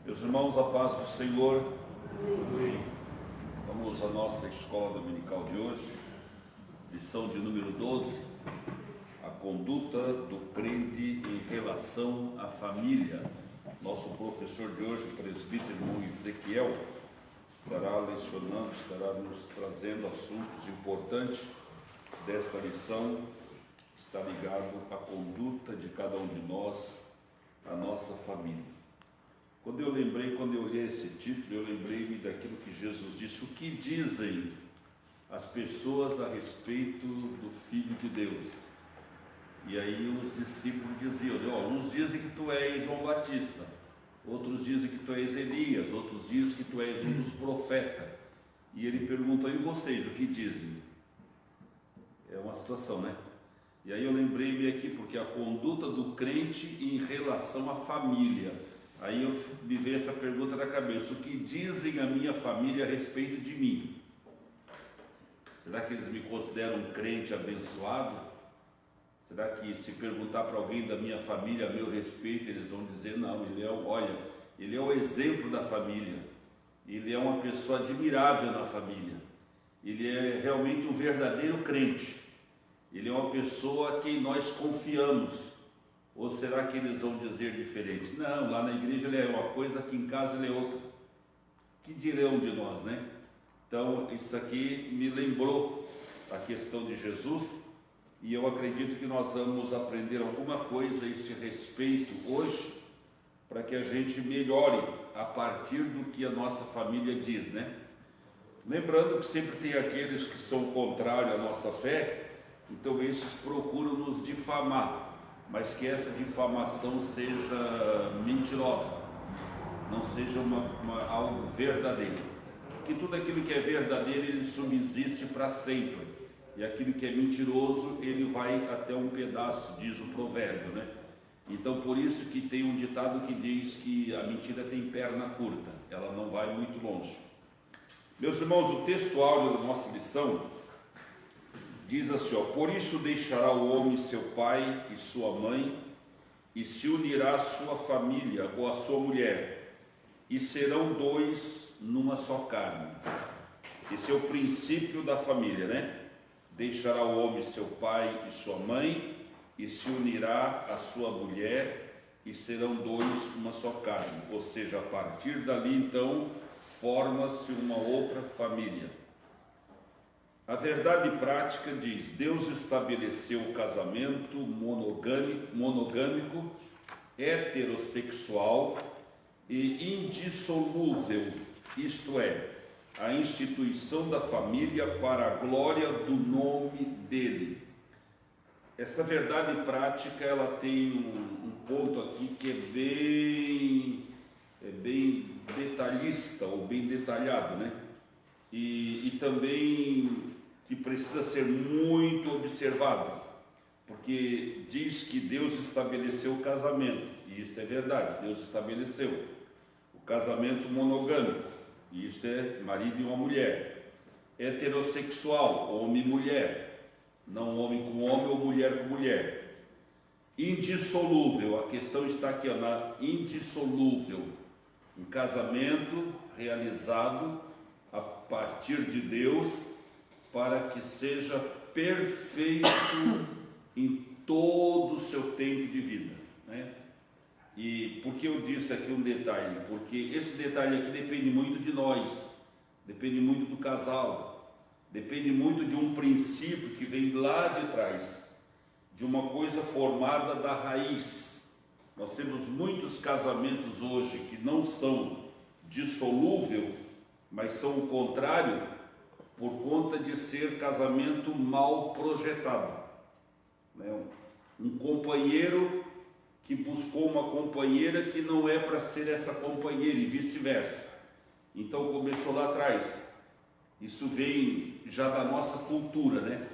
Meus irmãos, a paz do Senhor. Amém. Vamos à nossa escola dominical de hoje, lição de número 12, a conduta do crente em relação à família. Nosso professor de hoje, o presbítero irmão Ezequiel, estará lecionando, estará nos trazendo assuntos importantes desta lição. Está ligado à conduta de cada um de nós, a nossa família. Quando eu olhei esse título, eu lembrei-me daquilo que Jesus disse: o que dizem as pessoas a respeito do Filho de Deus? E aí os discípulos diziam: uns dizem que tu és João Batista, outros dizem que tu és Elias, outros dizem que tu és um dos profetas. E ele pergunta: e vocês, o que dizem? É uma situação, né? E aí eu lembrei-me aqui, porque a conduta do crente em relação à família. Aí me veio essa pergunta na cabeça: o que dizem a minha família a respeito de mim? Será que eles me consideram um crente abençoado? Será que se perguntar para alguém da minha família a meu respeito, eles vão dizer: não, ele é o exemplo da família, ele é uma pessoa admirável na família, ele é realmente um verdadeiro crente, ele é uma pessoa a quem nós confiamos? Ou será que eles vão dizer diferente? Não, lá na igreja ele é uma coisa, aqui em casa ele é outra. Que dirão de nós, né? Então, isso aqui me lembrou a questão de Jesus, e eu acredito que nós vamos aprender alguma coisa a este respeito hoje, para que a gente melhore a partir do que a nossa família diz, né? Lembrando que sempre tem aqueles que são contrários à nossa fé, então esses procuram nos difamar, mas que essa difamação seja mentirosa, não seja algo verdadeiro, porque tudo aquilo que é verdadeiro, ele subsiste para sempre, e aquilo que é mentiroso, ele vai até um pedaço, diz o provérbio, né? Então por isso que tem um ditado que diz que a mentira tem perna curta, ela não vai muito longe. Meus irmãos, o texto áureo da nossa lição diz assim: por isso deixará o homem seu pai e sua mãe, e se unirá à sua família ou à sua mulher, e serão dois numa só carne. Esse é o princípio da família, né? Deixará o homem seu pai e sua mãe, e se unirá à sua mulher, e serão dois numa só carne. Ou seja, a partir dali então forma-se uma outra família. A verdade prática diz: Deus estabeleceu o casamento monogâmico, heterossexual e indissolúvel, isto é, a instituição da família para a glória do nome dele. Essa verdade prática, ela tem um ponto aqui que é bem detalhista, ou bem detalhado, né? E também que precisa ser muito observado, porque diz que Deus estabeleceu o casamento, e isso é verdade, Deus estabeleceu o casamento monogâmico, e isto é marido e uma mulher, heterossexual, homem e mulher, não homem com homem ou mulher com mulher, indissolúvel, a questão está aqui, na indissolúvel, um casamento realizado a partir de Deus, para que seja perfeito em todo o seu tempo de vida, né? E por que eu disse aqui um detalhe? Porque esse detalhe aqui depende muito de nós, depende muito do casal, depende muito de um princípio que vem lá de trás, de uma coisa formada da raiz. Nós temos muitos casamentos hoje que não são dissolúveis, mas são o contrário, por conta de ser casamento mal projetado, né? Um companheiro que buscou uma companheira que não é para ser essa companheira, e vice-versa. Então começou lá atrás. Isso vem já da nossa cultura, né?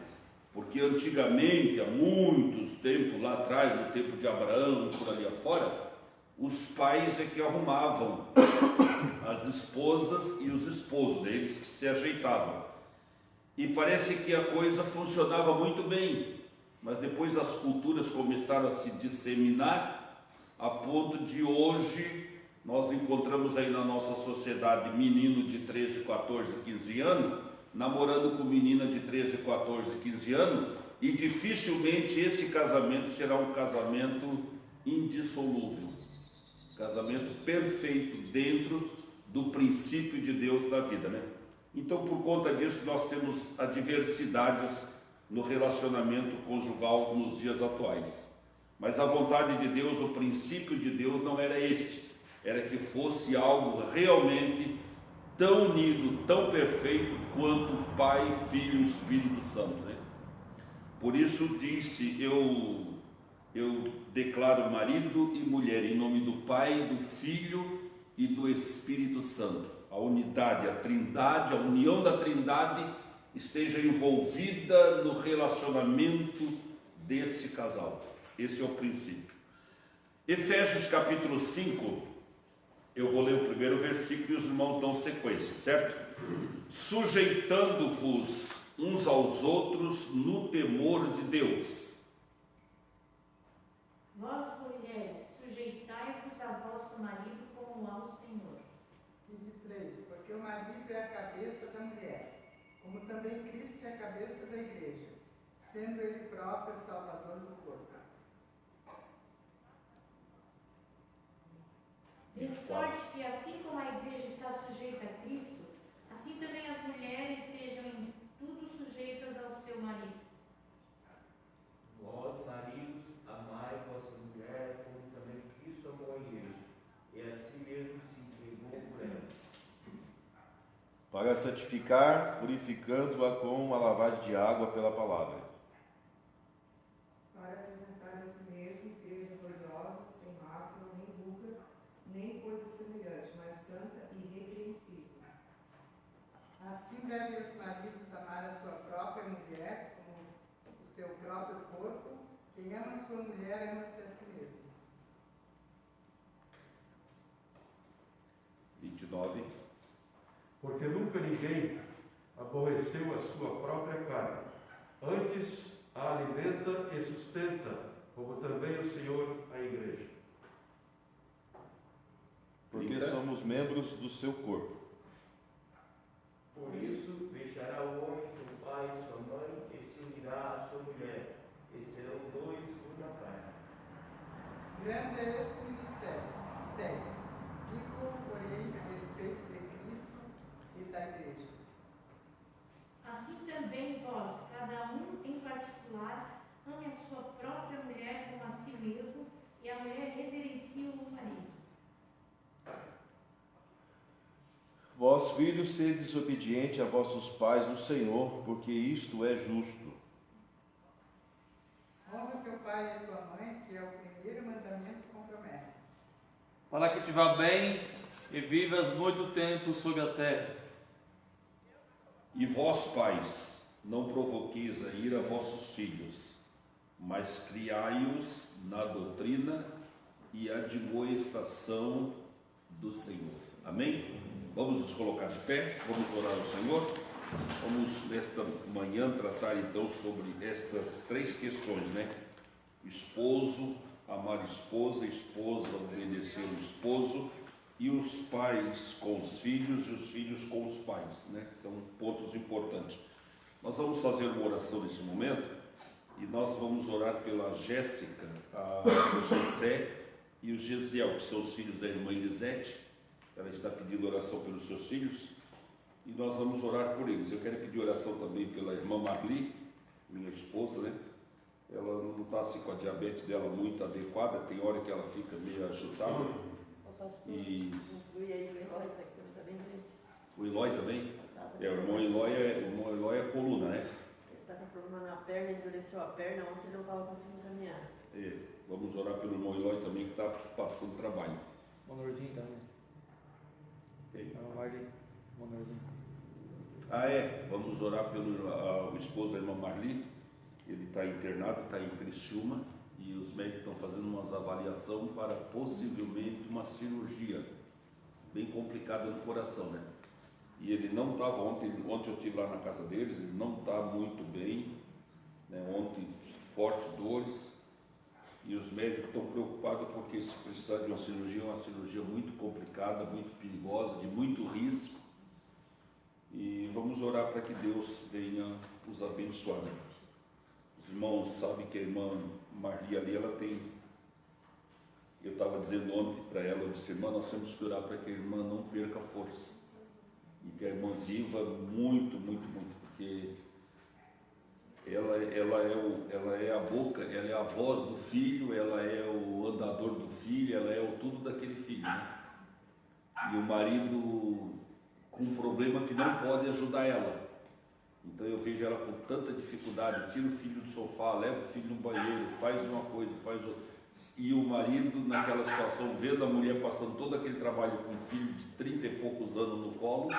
Porque antigamente, há muitos tempos lá atrás, no tempo de Abraão, por ali afora, os pais é que arrumavam as esposas e os esposos, eles que se ajeitavam. E parece que a coisa funcionava muito bem, mas depois as culturas começaram a se disseminar, a ponto de hoje Nós encontramos aí na nossa sociedade menino de 13, 14, 15 anos, namorando com menina de 13, 14, 15 anos, e dificilmente esse casamento será um casamento indissolúvel, casamento perfeito dentro do princípio de Deus da vida, né? Então, por conta disso, nós temos adversidades no relacionamento conjugal nos dias atuais. Mas a vontade de Deus, o princípio de Deus não era este, era que fosse algo realmente tão unido, tão perfeito quanto Pai, Filho e Espírito Santo, né? Por isso disse, eu declaro marido e mulher em nome do Pai, do Filho e do Espírito Santo. A unidade, a trindade, a união da trindade esteja envolvida no relacionamento desse casal. Esse é o princípio. Efésios capítulo 5, eu vou ler o primeiro versículo e os irmãos dão sequência, certo? Sujeitando-vos uns aos outros no temor de Deus. Vós, mulheres, sujeitai-vos a vosso marido como ao Senhor. E 3. Porque o marido é a cabeça da mulher, como também Cristo é a cabeça da igreja, sendo ele próprio o salvador do corpo. De sorte que, assim como a igreja está sujeita a Cristo, assim também as mulheres sejam em tudo sujeitas ao seu marido. Vós, maridos, amai vossa mulher, como também Cristo amou a igreja, e a si mesmo se entregou por ela. Para santificar, purificando-a com a lavagem de água pela palavra. Para apresentar a si mesmo igreja gloriosa, sem mácula, nem ruga, nem coisa semelhante, mas santa e irrepreensível. Assim devem os maridos amar a sua própria mulher, como o seu próprio corpo. Quem ama a sua mulher, ama-se a si mesmo. 29. Porque nunca ninguém aborreceu a sua própria carne, antes a alimenta e sustenta, como também o Senhor a igreja. Porque somos membros do seu corpo. Por isso, deixará o homem seu pai e sua mãe, e se unirá à sua mulher, e serão dois uma carne. Grande é este mistério. Digo, porém, a respeito de Cristo e da igreja. Assim também vós, cada um em particular, ame a sua própria mulher como a si mesmo, e a mulher reverencie o marido. Vós, filhos, sedes obedientes a vossos pais no Senhor, porque isto é justo. Honra teu pai e tua mãe, que é o primeiro mandamento com promessa. Para que te vá bem e vivas muito tempo sobre a terra. E vós, pais, não provoqueis a ira vossos filhos, mas criai-os na doutrina e admoestação do Senhor. Amém? Vamos nos colocar de pé, vamos orar ao Senhor. Vamos nesta manhã tratar então sobre estas três questões, né? Esposo, amar a esposa, esposa obedecer o esposo, e os pais com os filhos e os filhos com os pais, né? São pontos importantes. Nós vamos fazer uma oração nesse momento e nós vamos orar pela Jéssica, o Gessé e o Gesiel, que são os filhos da irmã Elisete. Ela está pedindo oração pelos seus filhos e nós vamos orar por eles. Eu quero pedir oração também pela irmã Marli, minha esposa, né? Ela não está assim com a diabetes dela muito adequada, tem hora que ela fica meio agitada. O pastor, E inclui aí o Eloy, está bem doente. o Eloy também? Tá O irmão Eloy é coluna, né? Ele está com problema na perna, endureceu a perna, ontem ele não estava conseguindo caminhar. Vamos orar pelo irmão Eloy também, que está passando trabalho. Monorzinho também. Marli, Monorzinho. Vamos orar pelo o esposo da irmã Marli. Ele está internado, está em Criciúma, e os médicos estão fazendo umas avaliações para possivelmente uma cirurgia bem complicada no coração, né? E ele não estava ontem eu estive lá na casa deles, ele não está muito bem, né? Ontem fortes dores, E os médicos estão preocupados porque se precisar de uma cirurgia, é uma cirurgia muito complicada, muito perigosa, de muito risco. E vamos orar para que Deus venha os abençoar. Os irmãos sabem que a irmã Maria ali, ela tem... Eu estava dizendo ontem para ela, eu disse, irmã, nós temos que orar para que a irmã não perca força. E que a irmã viva muito, muito, muito, porque ela é a boca, ela é a voz do filho, ela é o andador do filho, ela é o tudo daquele filho, né? E o marido com um problema que não pode ajudar ela. Então eu vejo ela com tanta dificuldade, tira o filho do sofá, leva o filho no banheiro, faz uma coisa, faz outra. E o marido naquela situação, vendo a mulher passando todo aquele trabalho com um filho de 30 e poucos anos no colo,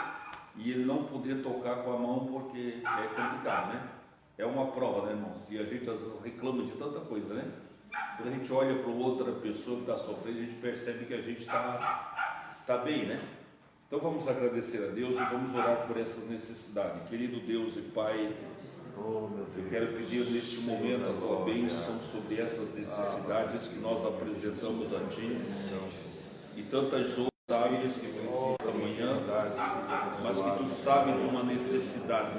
e ele não poder tocar com a mão porque é complicado, né? É uma prova, né, irmãos? E a gente às vezes reclama de tanta coisa, né? Quando a gente olha para outra pessoa que está sofrendo, a gente percebe que a gente está bem, né? Então vamos agradecer a Deus e vamos orar por essas necessidades. Querido Deus e Pai, eu quero pedir neste momento a Tua bênção sobre essas necessidades que nós apresentamos a Ti e tantas outras áreas que precisam amanhã, mas que Tu sabes de uma necessidade.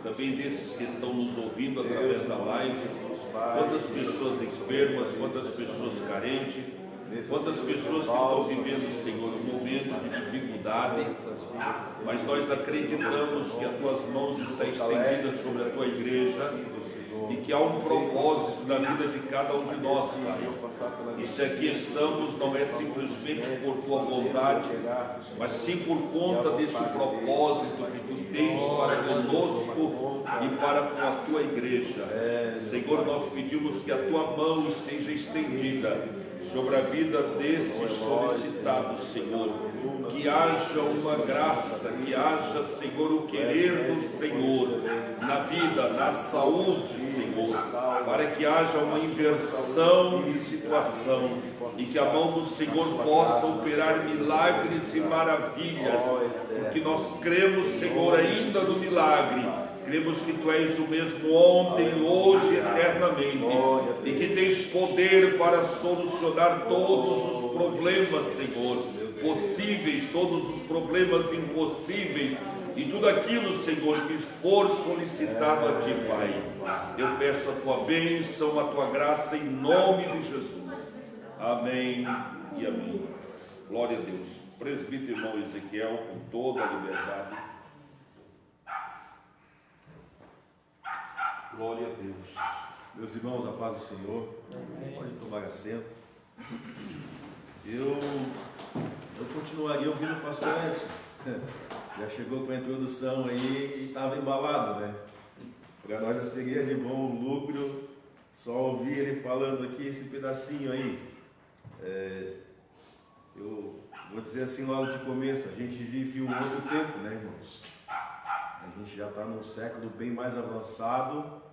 Também desses que estão nos ouvindo através da live, quantas pessoas enfermas, quantas pessoas carentes, quantas pessoas que estão vivendo, Senhor, um momento de dificuldade, mas nós acreditamos que as Tuas mãos estão estendidas sobre a Tua igreja e que há um propósito na vida de cada um de nós, Pai. E se aqui estamos, não é simplesmente por Tua vontade, mas sim por conta deste propósito que Tu tens para conosco e para com a Tua igreja. Senhor, nós pedimos que a Tua mão esteja estendida sobre a vida desses solicitados, Senhor, que haja uma graça, que haja, Senhor, o querer do Senhor na vida, na saúde, Senhor, para que haja uma inversão de situação e que a mão do Senhor possa operar milagres e maravilhas, porque nós cremos, Senhor, ainda no milagre. Cremos que Tu és o mesmo ontem, hoje e eternamente, e que tens poder para solucionar todos os problemas, Senhor, possíveis, todos os problemas impossíveis, e tudo aquilo, Senhor, que for solicitado a Ti, Pai. Eu peço a Tua bênção, a Tua graça, em nome de Jesus. Amém e amém. Glória a Deus. Presbítero irmão Ezequiel, com toda a liberdade. Glória a Deus. Meus irmãos, a paz do Senhor. Pode tomar assento. Eu continuaria ouvindo o pastor Edson. Já chegou com a introdução aí e estava embalado, né? Para nós já seria de bom lucro só ouvir ele falando aqui esse pedacinho aí. Eu vou dizer assim logo de começo, a gente vive um outro tempo, né, irmãos? A gente já está num século bem mais avançado.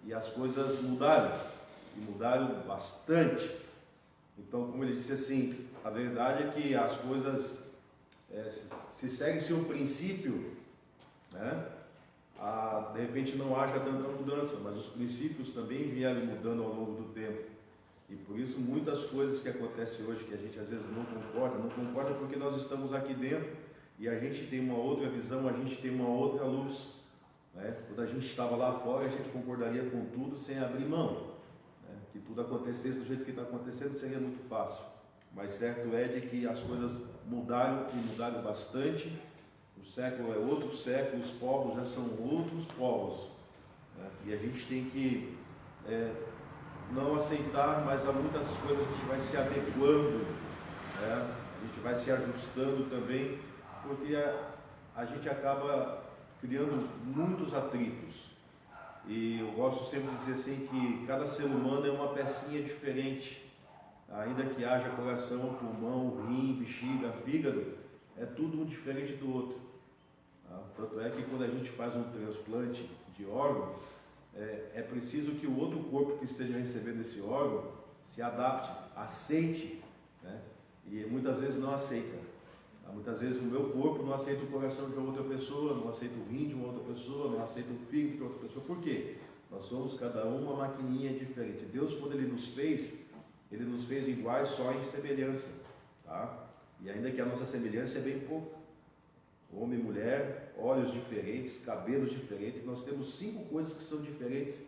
E as coisas mudaram, e mudaram bastante. Então, como ele disse assim, a verdade é que as coisas, se segue-se um princípio, né? De repente não haja tanta mudança, mas os princípios também vieram mudando ao longo do tempo. E por isso muitas coisas que acontecem hoje, que a gente às vezes não concorda porque nós estamos aqui dentro e a gente tem uma outra visão, a gente tem uma outra luz. Quando a gente estava lá fora, a gente concordaria com tudo sem abrir mão. Que tudo acontecesse do jeito que está acontecendo seria muito fácil. Mas certo é de que as coisas mudaram e mudaram bastante. O século é outro século, os povos já são outros povos. E a gente tem que não aceitar, mas há muitas coisas a gente vai se adequando, a gente vai se ajustando também, porque a gente acaba criando muitos atritos. E eu gosto sempre de dizer assim que cada ser humano é uma pecinha diferente. Ainda que haja coração, pulmão, rim, bexiga, fígado, é tudo um diferente do outro. Tanto é que quando a gente faz um transplante de órgão, é preciso que o outro corpo que esteja recebendo esse órgão se adapte, aceite, né? E muitas vezes não aceita. Muitas vezes o meu corpo não aceita o coração de outra pessoa, não aceita o rim de uma outra pessoa, não aceita o fígado de outra pessoa. Por quê? Nós somos cada um uma maquininha diferente. Deus, quando Ele nos fez iguais só em semelhança, tá? E ainda que a nossa semelhança é bem pouco. Homem e mulher, olhos diferentes, cabelos diferentes. Nós temos 5 coisas que são diferentes,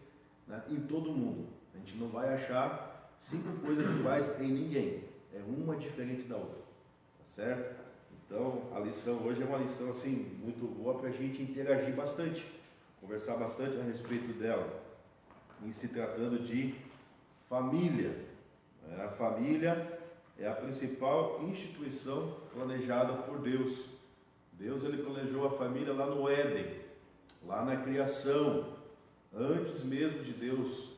né, em todo mundo. A gente não vai achar 5 coisas iguais em ninguém. É uma diferente da outra, tá certo? Então, a lição hoje é uma lição assim muito boa para a gente interagir bastante, conversar bastante a respeito dela, em se tratando de família. A família é a principal instituição planejada por Deus. Deus, Ele planejou a família lá no Éden, lá na criação. Antes mesmo de Deus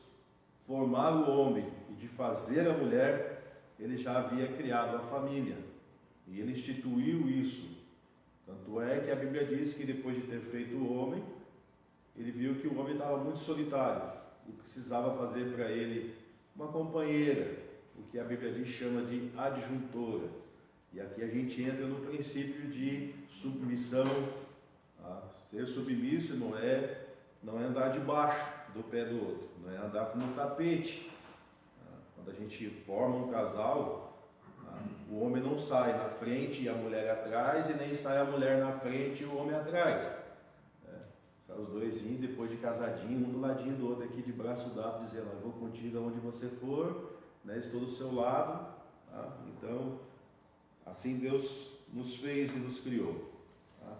formar o homem e de fazer a mulher, Ele já havia criado a família. E Ele instituiu isso. Tanto é que a Bíblia diz que depois de ter feito o homem, Ele viu que o homem estava muito solitário e precisava fazer para ele uma companheira, o que a Bíblia diz chama de adjuntora. E aqui a gente entra no princípio de submissão. Tá? Ser submisso não é andar debaixo do pé do outro, não é andar como um tapete. Tá? Quando a gente forma um casal, tá? O homem não sai na frente e a mulher atrás, e nem sai a mulher na frente e o homem atrás. Sai os dois indo, depois de casadinho, um do ladinho do outro aqui de braço dado, dizendo: eu vou contigo aonde você for, né? Estou do seu lado. Tá? Então, assim Deus nos fez e nos criou. Tá?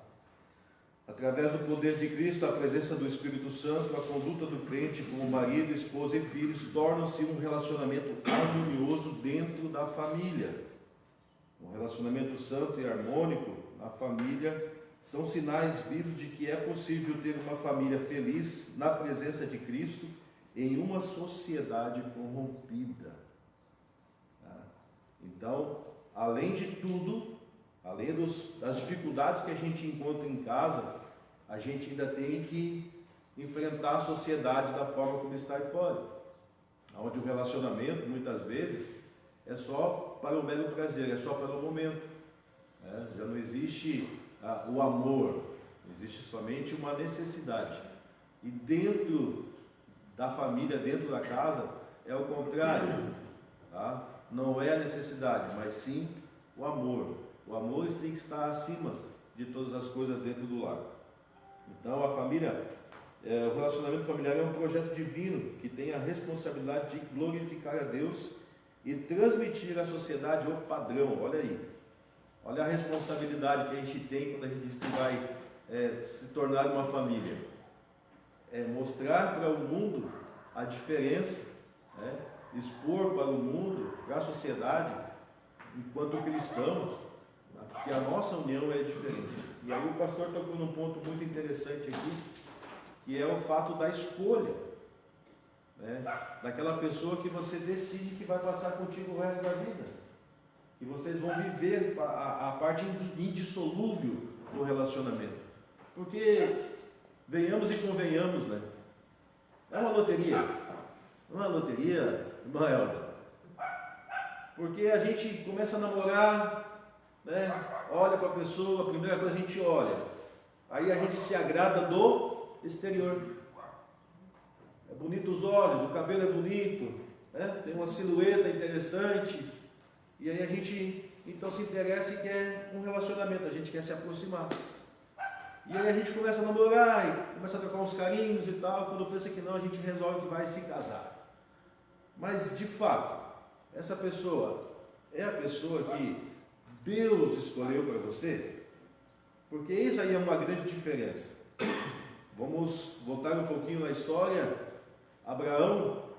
Através do poder de Cristo, a presença do Espírito Santo, a conduta do crente como marido, esposa e filhos torna-se um relacionamento harmonioso dentro da família. Um relacionamento santo e harmônico na família são sinais vivos de que é possível ter uma família feliz na presença de Cristo em uma sociedade corrompida. Tá? Então, além de tudo, além das dificuldades que a gente encontra em casa, a gente ainda tem que enfrentar a sociedade da forma como está aí fora, onde o relacionamento, muitas vezes, é só para o mero prazer, é só para o momento. Já não existe o amor, existe somente uma necessidade. E dentro da família, dentro da casa, é o contrário. Tá? Não é a necessidade, mas sim o amor. O amor tem que estar acima de todas as coisas dentro do lar. Então, a família, o relacionamento familiar é um projeto divino que tem a responsabilidade de glorificar a Deus e transmitir à sociedade o padrão. Olha aí, olha a responsabilidade que a gente tem quando a gente diz que vai se tornar uma família. É mostrar para o mundo a diferença, né? Expor para o mundo, para a sociedade, enquanto cristãos, que a nossa união é diferente. E aí o pastor tocou num ponto muito interessante aqui, que é o fato da escolha, né? Daquela pessoa que você decide que vai passar contigo o resto da vida, que vocês vão viver a parte indissolúvel do relacionamento. Porque, venhamos e convenhamos, né? É uma loteria. Não é uma loteria, irmã Elda. Porque a gente começa a namorar, né? Olha para a pessoa, a primeira coisa a gente olha. Aí a gente se agrada do exterior. É bonito os olhos, o cabelo é bonito, né? Tem uma silhueta interessante. E aí a gente então se interessa e quer um relacionamento, a gente quer se aproximar. E aí a gente começa a namorar e começa a trocar uns carinhos e tal. Quando pensa que não, a gente resolve que vai se casar. Mas de fato, essa pessoa é a pessoa que Deus escolheu para você? Porque isso aí é uma grande diferença. Vamos voltar um pouquinho na história. Abraão,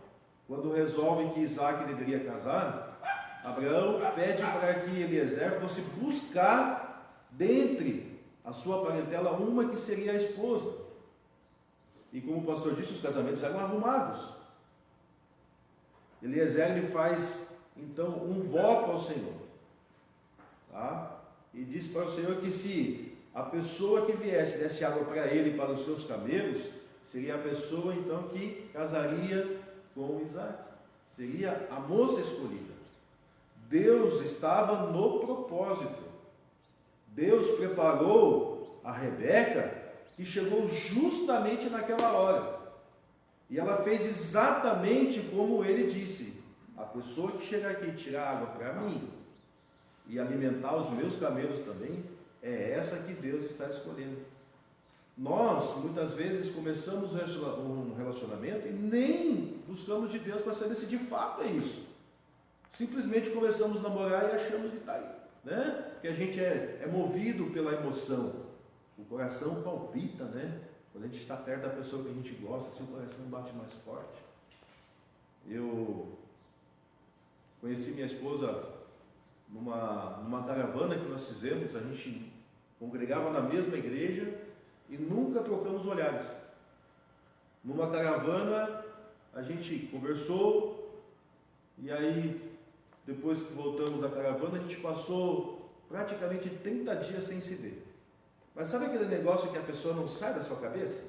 quando resolve que Isaac deveria casar, Abraão pede para que Eliezer fosse buscar dentre a sua parentela uma que seria a esposa. E como o pastor disse, os casamentos eram arrumados. Eliezer ele faz então um voto ao Senhor, tá? E diz para o Senhor que se a pessoa que viesse desse água para ele e para os seus camelos, seria a pessoa então que casaria com Isaac, seria a moça escolhida. Deus estava no propósito. Deus preparou a Rebeca, que chegou justamente naquela hora. E ela fez exatamente como ele disse: a pessoa que chegar aqui e tirar água para mim e alimentar os meus camelos também, é essa que Deus está escolhendo. Nós, muitas vezes, começamos um relacionamento e nem buscamos de Deus para saber se de fato é isso. Simplesmente começamos a namorar e achamos que está aí, né? Que a gente é movido pela emoção. O coração palpita, né? Quando a gente está perto da pessoa que a gente gosta, assim, o coração bate mais forte. Eu conheci minha esposa numa caravana que nós fizemos. A gente congregava na mesma igreja e nunca trocamos olhares. Numa caravana, a gente conversou, e aí, depois que voltamos da caravana, a gente passou praticamente 30 dias sem se ver. Mas sabe aquele negócio que a pessoa não sai da sua cabeça?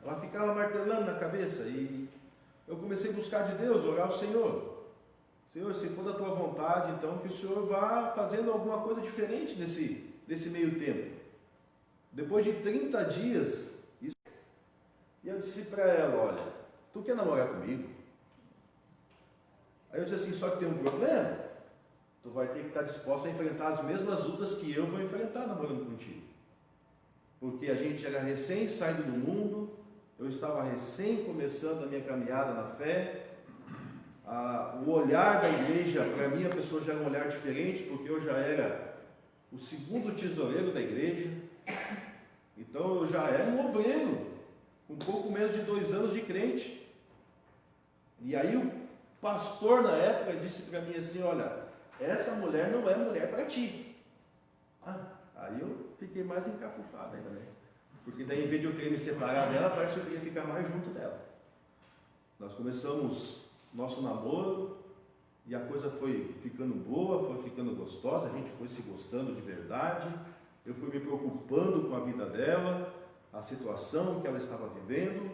Ela ficava martelando na cabeça, e eu comecei a buscar de Deus, orar ao Senhor. Senhor, se for da tua vontade, então que o Senhor vá fazendo alguma coisa diferente nesse meio tempo. Depois de 30 dias, e eu disse para ela: olha, tu quer namorar comigo? Aí eu disse assim: só que tem um problema. Tu vai ter que estar disposta a enfrentar as mesmas lutas que eu vou enfrentar namorando contigo. Porque a gente era recém saído do mundo, eu estava recém começando a minha caminhada na fé. O olhar da igreja, para mim, a pessoa já era um olhar diferente, porque eu já era o segundo tesoureiro da igreja. Então eu já era um obreiro, com pouco menos de 2 anos de crente. E aí o pastor na época disse para mim assim: olha, essa mulher não é mulher para ti. Aí eu fiquei mais encafufado ainda, né? Porque daí, em vez de eu querer me separar dela, parece que eu queria ficar mais junto dela. Nós começamos nosso namoro e a coisa foi ficando boa, foi ficando gostosa, a gente foi se gostando de verdade. Eu fui me preocupando com a vida dela, a situação que ela estava vivendo,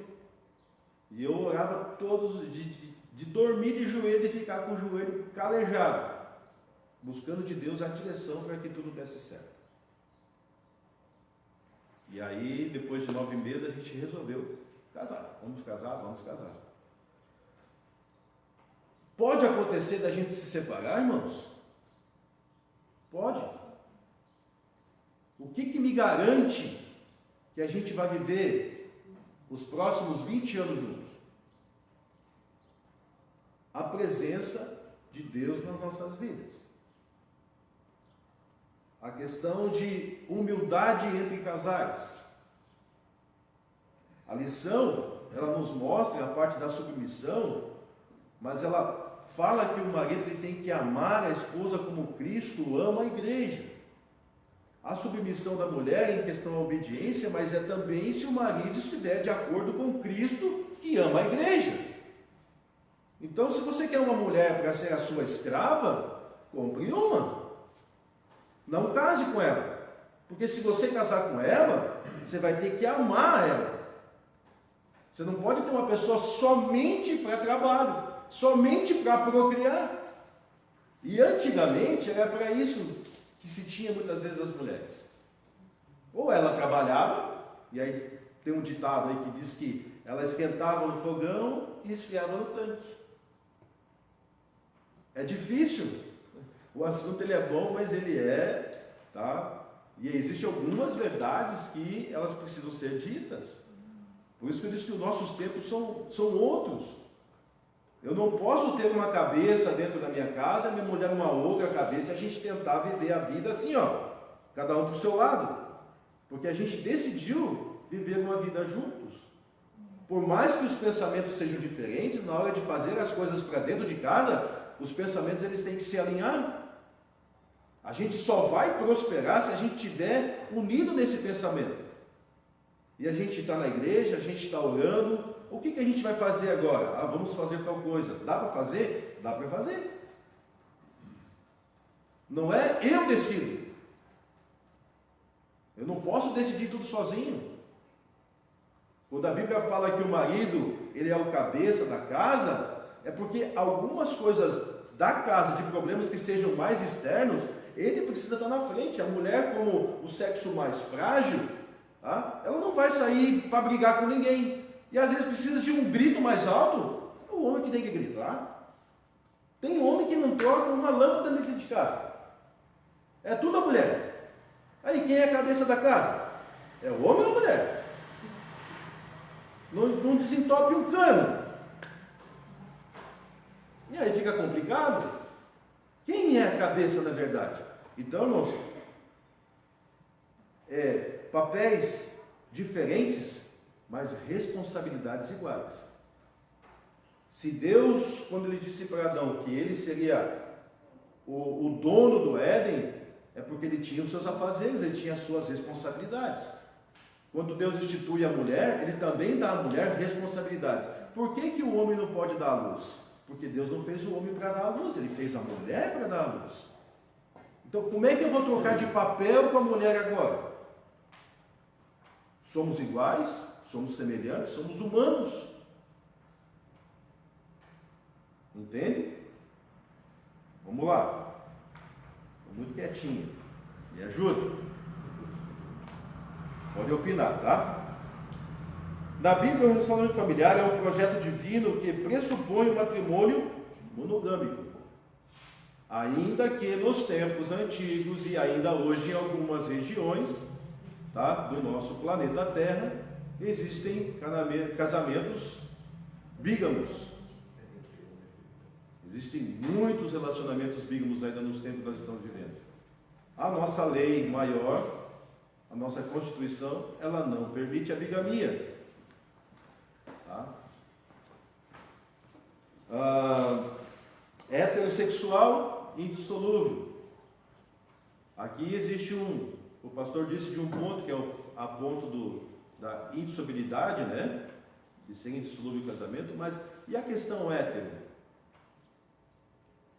e eu orava todos de dormir de joelho e ficar com o joelho calejado, buscando de Deus a direção para que tudo desse certo. E aí, depois de 9 meses, a gente resolveu casar. Vamos casar. Pode acontecer da gente se separar, irmãos? Pode. O que me garante que a gente vai viver os próximos 20 anos juntos? A presença de Deus nas nossas vidas. A questão de humildade entre casais. A lição, ela nos mostra a parte da submissão, mas ela fala que o marido ele tem que amar a esposa como Cristo ama a igreja. A submissão da mulher em questão à obediência, mas é também se o marido estiver de acordo com Cristo que ama a igreja. Então, se você quer uma mulher para ser a sua escrava, compre uma. Não case com ela, porque se você casar com ela, você vai ter que amar ela. Você não pode ter uma pessoa somente para trabalho, somente para procriar. E antigamente era para isso que se tinha muitas vezes as mulheres. Ou ela trabalhava, e aí tem um ditado aí que diz que ela esquentava no fogão e esfriava no tanque. É difícil. O assunto ele é bom, mas ele tá? E existem algumas verdades que elas precisam ser ditas. Por isso que eu disse que os nossos tempos são outros. Eu não posso ter uma cabeça dentro da minha casa, e minha mulher uma outra cabeça, e a gente tentar viver a vida assim, cada um para o seu lado. Porque a gente decidiu viver uma vida juntos. Por mais que os pensamentos sejam diferentes, na hora de fazer as coisas para dentro de casa, os pensamentos eles têm que se alinhar. A gente só vai prosperar se a gente estiver unido nesse pensamento. E a gente está na igreja, a gente está orando. O que a gente vai fazer agora? Vamos fazer tal coisa. Dá para fazer? Dá para fazer. Não é eu decido. Eu não posso decidir tudo sozinho. Quando a Bíblia fala que o marido ele é o cabeça da casa, é porque algumas coisas da casa, de problemas que sejam mais externos, ele precisa estar na frente. A mulher, como o sexo mais frágil, ela não vai sair para brigar com ninguém. E às vezes precisa de um grito mais alto, é o homem que tem que gritar. Tem homem que não troca uma lâmpada dentro de casa. É tudo a mulher. Aí quem é a cabeça da casa? É o homem ou a mulher? Não desentope um cano. E aí fica complicado. Quem é a cabeça da verdade? Então, irmãos, papéis diferentes, mas responsabilidades iguais. Se Deus, quando ele disse para Adão que ele seria o dono do Éden, é porque ele tinha os seus afazeres, ele tinha as suas responsabilidades. Quando Deus institui a mulher, ele também dá à mulher responsabilidades. Por que o homem não pode dar à luz? Porque Deus não fez o homem para dar à luz, ele fez a mulher para dar à luz. Então, como é que eu vou trocar de papel com a mulher agora? Somos iguais, somos semelhantes, somos humanos. Entende? Vamos lá. Estou muito quietinho. Me ajuda. Pode opinar, tá? Na Bíblia, o relacionamento familiar é um projeto divino que pressupõe um matrimônio monogâmico. Ainda que nos tempos antigos e ainda hoje em algumas regiões, tá, do nosso planeta Terra, existem casamentos bígamos. Existem muitos relacionamentos bígamos ainda nos tempos que nós estamos vivendo. A nossa lei maior, a nossa Constituição, ela não permite a bigamia. Tá? Heterossexual indissolúvel. Aqui existe o pastor disse de um ponto, que é a ponto da indissolubilidade, né? De ser indissolúvel o casamento, mas e a questão hétero?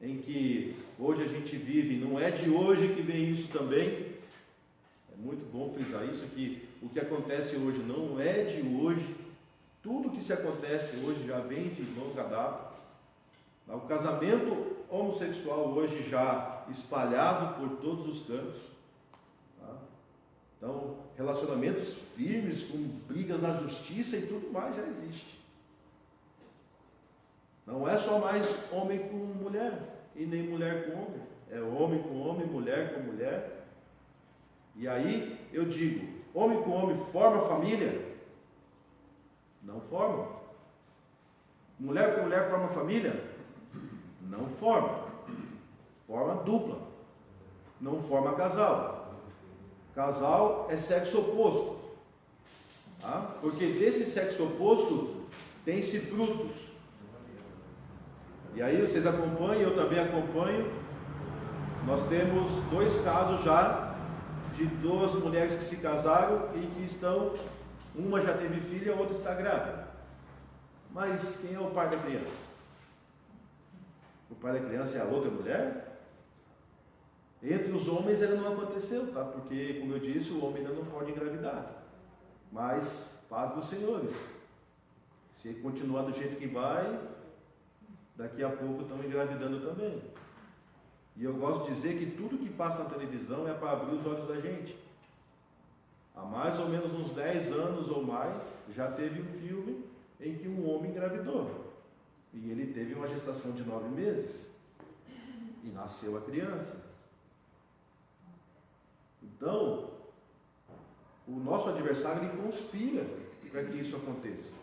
Em que hoje a gente vive, não é de hoje que vem isso também. É muito bom frisar isso, que o que acontece hoje não é de hoje. Tudo que se acontece hoje já vem de longa data. O casamento homossexual hoje já espalhado por todos os cantos. Tá? Então, relacionamentos firmes, com brigas na justiça e tudo mais já existe. Não é só mais homem com mulher, e nem mulher com homem. É homem com homem, mulher com mulher. E aí eu digo, homem com homem forma família? Não forma. Mulher com mulher forma família? Não forma. Forma dupla. Não forma casal. Casal é sexo oposto. Tá? Porque desse sexo oposto tem-se frutos. E aí vocês acompanham, eu também acompanho. Nós temos 2 casos já de 2 mulheres que se casaram e que estão, uma já teve filha, a outra está grávida. Mas quem é o pai da criança? O pai da criança é a outra mulher? Entre os homens ainda não aconteceu, tá? Porque, como eu disse, o homem ainda não pode engravidar. Mas, paz dos senhores. Se continuar do jeito que vai, daqui a pouco estão engravidando também. E eu gosto de dizer que tudo que passa na televisão é para abrir os olhos da gente. Há mais ou menos uns 10 anos ou mais, já teve um filme em que um homem engravidou. E ele teve uma gestação de 9 meses. E nasceu a criança. Então, o nosso adversário, ele conspira para que isso aconteça.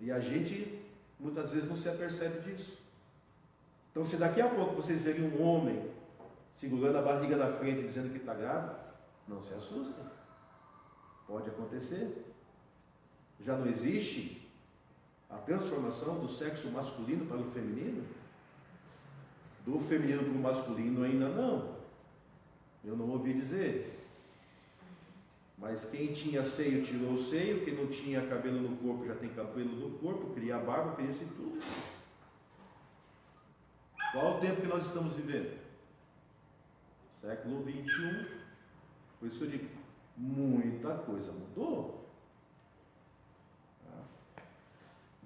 E a gente, muitas vezes, não se apercebe disso. Então, se daqui a pouco vocês verem um homem segurando a barriga da frente dizendo que está grávido, não se assustem. Pode acontecer. Já não existe a transformação do sexo masculino para o feminino? Do feminino para o masculino ainda não. Eu não ouvi dizer. Mas quem tinha seio tirou o seio, quem não tinha cabelo no corpo já tem cabelo no corpo, cria barba, cria isso tudo. Qual o tempo que nós estamos vivendo? Século 21. Por isso que eu digo, muita coisa mudou.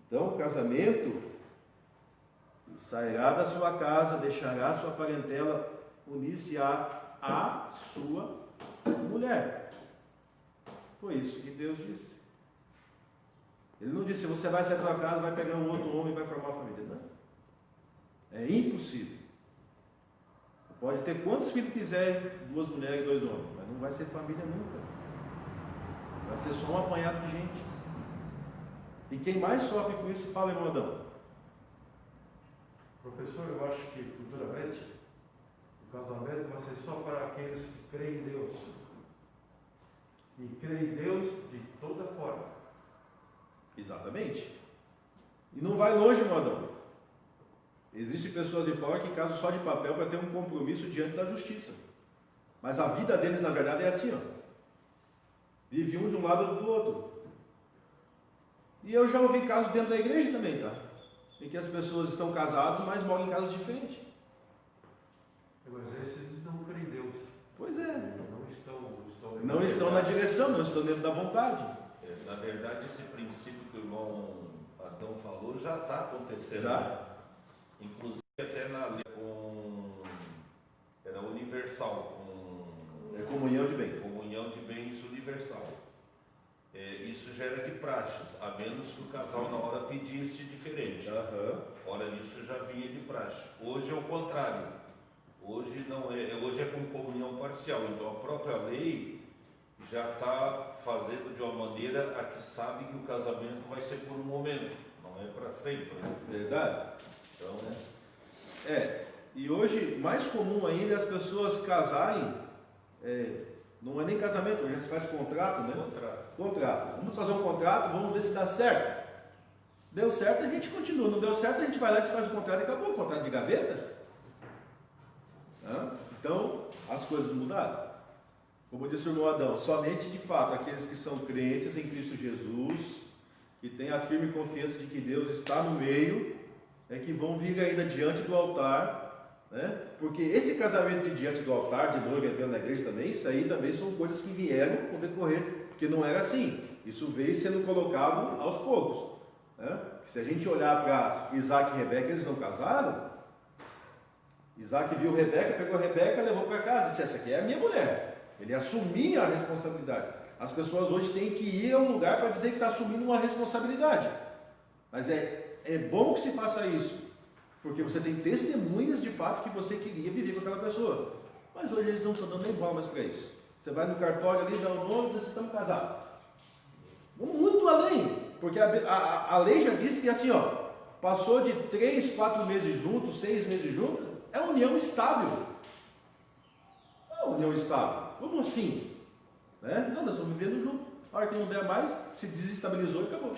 Então, o casamento sairá da sua casa, deixará sua parentela, unir-se-á a sua mulher. Foi isso que Deus disse. Ele não disse, você vai sair da tua casa, vai pegar um outro homem e vai formar uma família. Não. É impossível. Pode ter quantos filhos quiser, 2 mulheres e 2 homens, mas não vai ser família nunca. Vai ser só um apanhado de gente. E quem mais sofre com isso, fala, irmão Adão. Professor, eu acho que futuramente o casamento vai ser só para aqueles que creem em Deus. E creem em Deus de toda forma. Exatamente. E não vai longe, irmão Adão. Existem pessoas em fora que casam só de papel para ter um compromisso diante da justiça. Mas a vida deles, na verdade, é assim, ó. Vive um de um lado do outro. E eu já ouvi casos dentro da igreja também, tá? Em que as pessoas estão casadas, mas moram em casas diferentes. Mas esses não creem em Deus. Pois é. Não estão na direção, não estão dentro da vontade. Na verdade, esse princípio que o irmão Adão falou já está acontecendo. Já. Inclusive até na lei era universal, comunhão de bens. Comunhão de bens universal. Isso já era de praxes, a menos que o casal na hora pedisse diferente. Fora disso já vinha de praxe. Hoje é o contrário. Hoje não é, hoje é com comunhão parcial. Então a própria lei já está fazendo de uma maneira a que sabe que o casamento vai ser por um momento, não é para sempre. Verdade. Então, e hoje, mais comum ainda é as pessoas casarem, não é nem casamento, hoje se faz contrato, né? Contrato. Vamos fazer um contrato, vamos ver se dá certo. Deu certo, a gente continua. Não deu certo, a gente vai lá e desfaz o contrato e acabou. O contrato de gaveta. Então, as coisas mudaram. Como disse o irmão Adão, somente de fato aqueles que são crentes em Cristo Jesus, que têm a firme confiança de que Deus está no meio, é que vão vir ainda diante do altar, né? Porque esse casamento diante do altar, de noiva entrando na igreja também, isso aí também são coisas que vieram com decorrer, porque não era assim. Isso veio sendo colocado aos poucos, né? Se a gente olhar para Isaac e Rebeca, eles não casaram. Isaac viu Rebeca, pegou Rebeca, levou para casa, disse, essa aqui é a minha mulher. Ele assumia a responsabilidade. As pessoas hoje têm que ir a um lugar para dizer que está assumindo uma responsabilidade. Mas é bom que se faça isso, porque você tem testemunhas de fato que você queria viver com aquela pessoa. Mas hoje eles não estão dando nem bola mais para isso. Você vai no cartório ali, dá o nome e diz, vocês estão casados. Vamos muito além, porque a lei já disse que assim, ó, passou de 3, 4 meses juntos, 6 meses juntos, é união estável. É união estável. Como assim? Né? Não, nós estamos vivendo juntos. A hora que não der mais, se desestabilizou e acabou.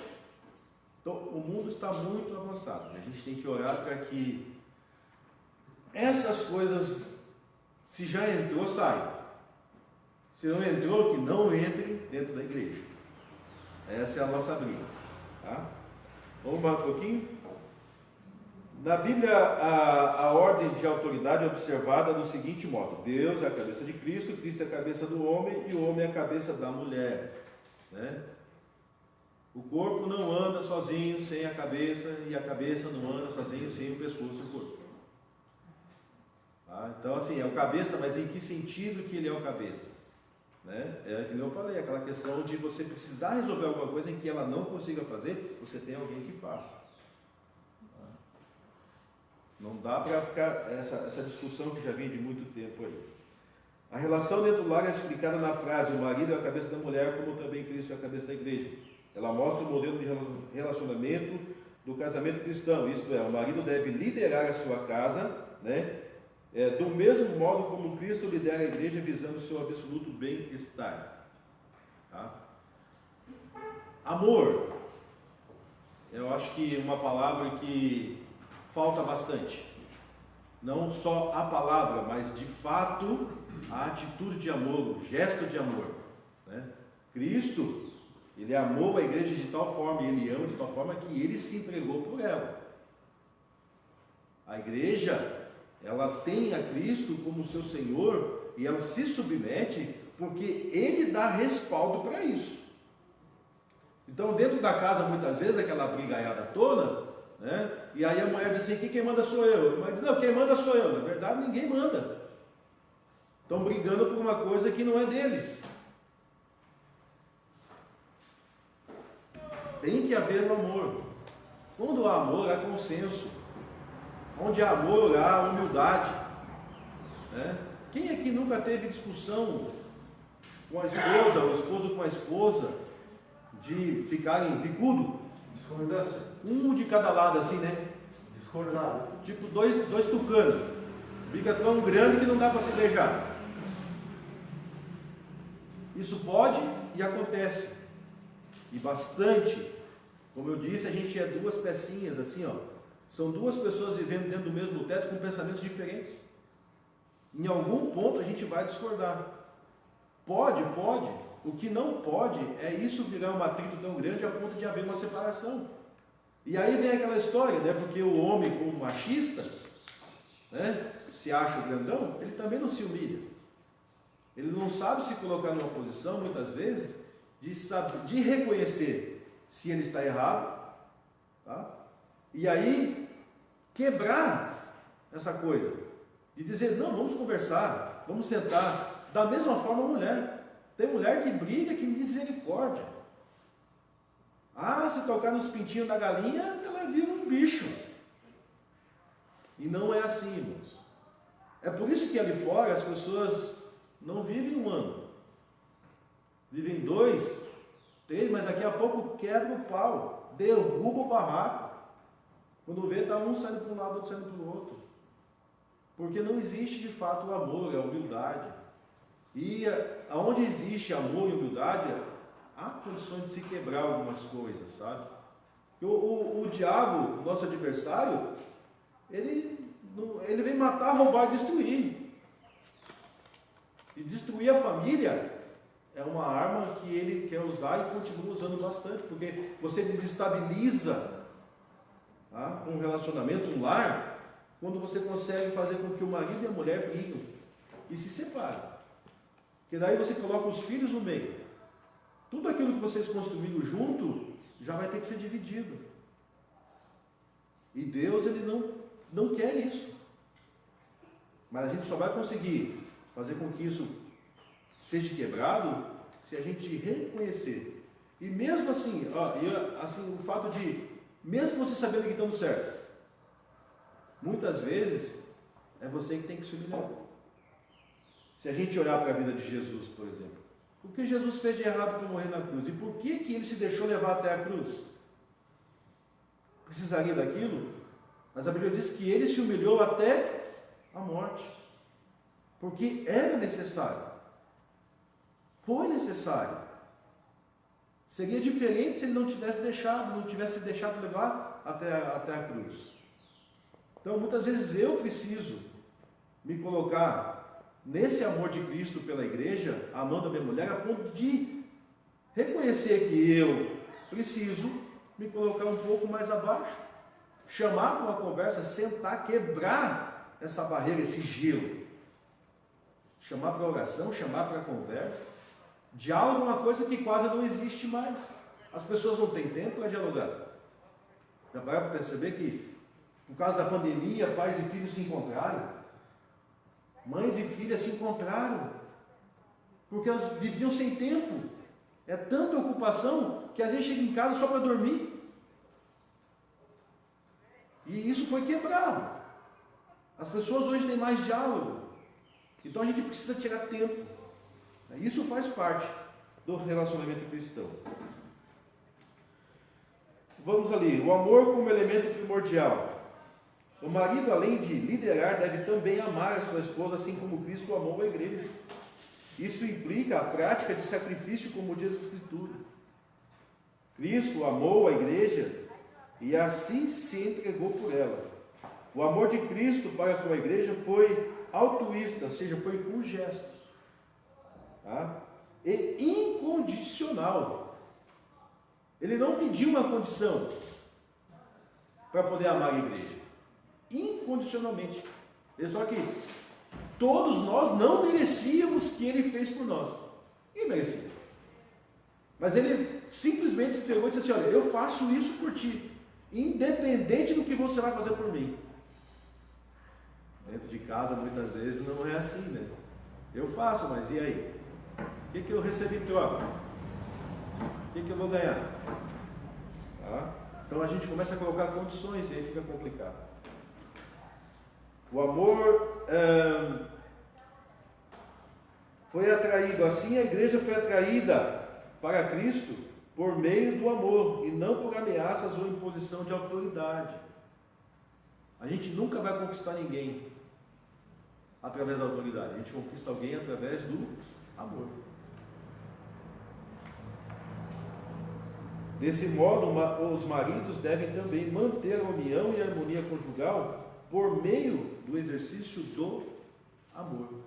Então, o mundo está muito avançado. A gente tem que orar para que essas coisas, se já entrou, saia. Se não entrou, que não entre dentro da igreja. Essa é a nossa briga. Tá? Vamos mais um pouquinho? Na Bíblia, a ordem de autoridade é observada do seguinte modo: Deus é a cabeça de Cristo, Cristo é a cabeça do homem e o homem é a cabeça da mulher. Né? O corpo não anda sozinho sem a cabeça e a cabeça não anda sozinho sem o pescoço e o corpo. Tá? Então, assim, é o cabeça, mas em que sentido que ele é o cabeça? Né? É como eu falei, aquela questão de você precisar resolver alguma coisa em que ela não consiga fazer, você tem alguém que faça. Não dá para ficar essa discussão que já vem de muito tempo aí. A relação dentro do lar é explicada na frase: o marido é a cabeça da mulher, como também Cristo é a cabeça da igreja. Ela mostra o modelo de relacionamento do casamento cristão, isto é, o marido deve liderar a sua casa, né? Do mesmo modo como Cristo lidera a igreja, visando o seu absoluto bem-estar. Tá? Amor, eu acho que uma palavra que falta bastante. Não só a palavra, mas de fato a atitude de amor, o gesto de amor. Né? Cristo, ele amou a igreja de tal forma, e ele ama de tal forma que ele se entregou por ela. A igreja, ela tem a Cristo como seu Senhor e ela se submete porque ele dá respaldo para isso. Então, dentro da casa, muitas vezes, aquela brigaiada toda, né? E aí a mulher diz assim: quem manda sou eu. A mulher diz: não, quem manda sou eu. Na verdade, ninguém manda. Estão brigando por uma coisa que não é deles. Tem que haver o amor. Quando há amor, há consenso. Onde há amor, há humildade. Né? Quem aqui nunca teve discussão com a esposa, ou esposo com a esposa, de ficarem bicudo? Discordância. Um de cada lado, assim, né? Discordado. Tipo dois tucanos. Fica tão grande que não dá para se beijar. Isso pode e acontece. E bastante. Como eu disse, a gente é duas pecinhas, assim, ó. São duas pessoas vivendo dentro do mesmo teto com pensamentos diferentes. Em algum ponto a gente vai discordar. Pode. O que não pode é isso virar um atrito tão grande a ponto de haver uma separação. E aí vem aquela história, né? Porque o homem, como machista, né, se acha o grandão, ele também não se humilha. Ele não sabe se colocar numa posição, muitas vezes, de reconhecer se ele está errado, tá? E aí quebrar essa coisa e dizer, não, vamos conversar, vamos sentar. Da mesma forma a mulher. Tem mulher que briga, que misericórdia. Se tocar nos pintinhos da galinha, ela vira um bicho. E não é assim, irmãos. É por isso que ali fora as pessoas não vivem 1 ano. Vivem 2, 3, mas daqui a pouco quebra o pau, derruba o barraco. Quando vê, está um saindo para um lado, outro saindo para o outro. Porque não existe de fato o amor, a humildade. E aonde existe amor e humildade, há condições de se quebrar algumas coisas, sabe? O diabo, nosso adversário, ele vem matar, roubar e destruir. E destruir a família é uma arma que ele quer usar e continua usando bastante, porque você desestabiliza, tá, um relacionamento, um lar, quando você consegue fazer com que o marido e a mulher briguem e se separem. Porque daí você coloca os filhos no meio. Tudo aquilo que vocês construíram junto já vai ter que ser dividido. E Deus, ele não quer isso. Mas a gente só vai conseguir fazer com que isso seja quebrado se a gente reconhecer. E mesmo assim, o fato de, mesmo você sabendo que estamos certo, muitas vezes é você que tem que se humilhar. Se a gente olhar para a vida de Jesus, por exemplo, o que Jesus fez de errado para morrer na cruz? E por que ele se deixou levar até a cruz? Precisaria daquilo? Mas a Bíblia diz que ele se humilhou até a morte. Porque era necessário. Foi necessário. Seria diferente se ele não tivesse deixado levar até a cruz. Então, muitas vezes eu preciso me colocar nesse amor de Cristo pela igreja, amando a minha mulher, a ponto de reconhecer que eu preciso me colocar um pouco mais abaixo, chamar para uma conversa, sentar, quebrar essa barreira, esse gelo, chamar para oração, chamar para conversa. Diálogo é uma coisa que quase não existe mais. As pessoas não têm tempo para dialogar. Já para perceber que, por causa da pandemia, pais e filhos se encontraram. Mães e filhas se encontraram, porque elas viviam sem tempo. É tanta ocupação que às vezes chega em casa só para dormir. E isso foi quebrado. As pessoas hoje têm mais diálogo. Então a gente precisa tirar tempo. Isso faz parte do relacionamento cristão. Vamos ali. O amor como elemento primordial. O marido, além de liderar, deve também amar a sua esposa, assim como Cristo amou a igreja. Isso implica a prática de sacrifício, como diz a Escritura. Cristo amou a igreja e assim se entregou por ela. O amor de Cristo para com a igreja foi altruísta, ou seja, foi com gestos. Tá? E incondicional. Ele não pediu uma condição para poder amar a igreja. Incondicionalmente. Só que todos nós não merecíamos o que ele fez por nós. Ninguém merecia. Mas ele simplesmente se entregou e disse assim: olha, eu faço isso por ti, independente do que você vai fazer por mim. Dentro de casa, muitas vezes, não é assim, né? Eu faço, mas e aí? O que eu recebi em troca? O que eu vou ganhar? Tá? Então a gente começa a colocar condições e aí fica complicado. O amor foi atraído, assim a igreja foi atraída para Cristo por meio do amor e não por ameaças ou imposição de autoridade. A gente nunca vai conquistar ninguém através da autoridade, a gente conquista alguém através do amor. Desse modo, os maridos devem também manter a união e a harmonia conjugal por meio do exercício do amor.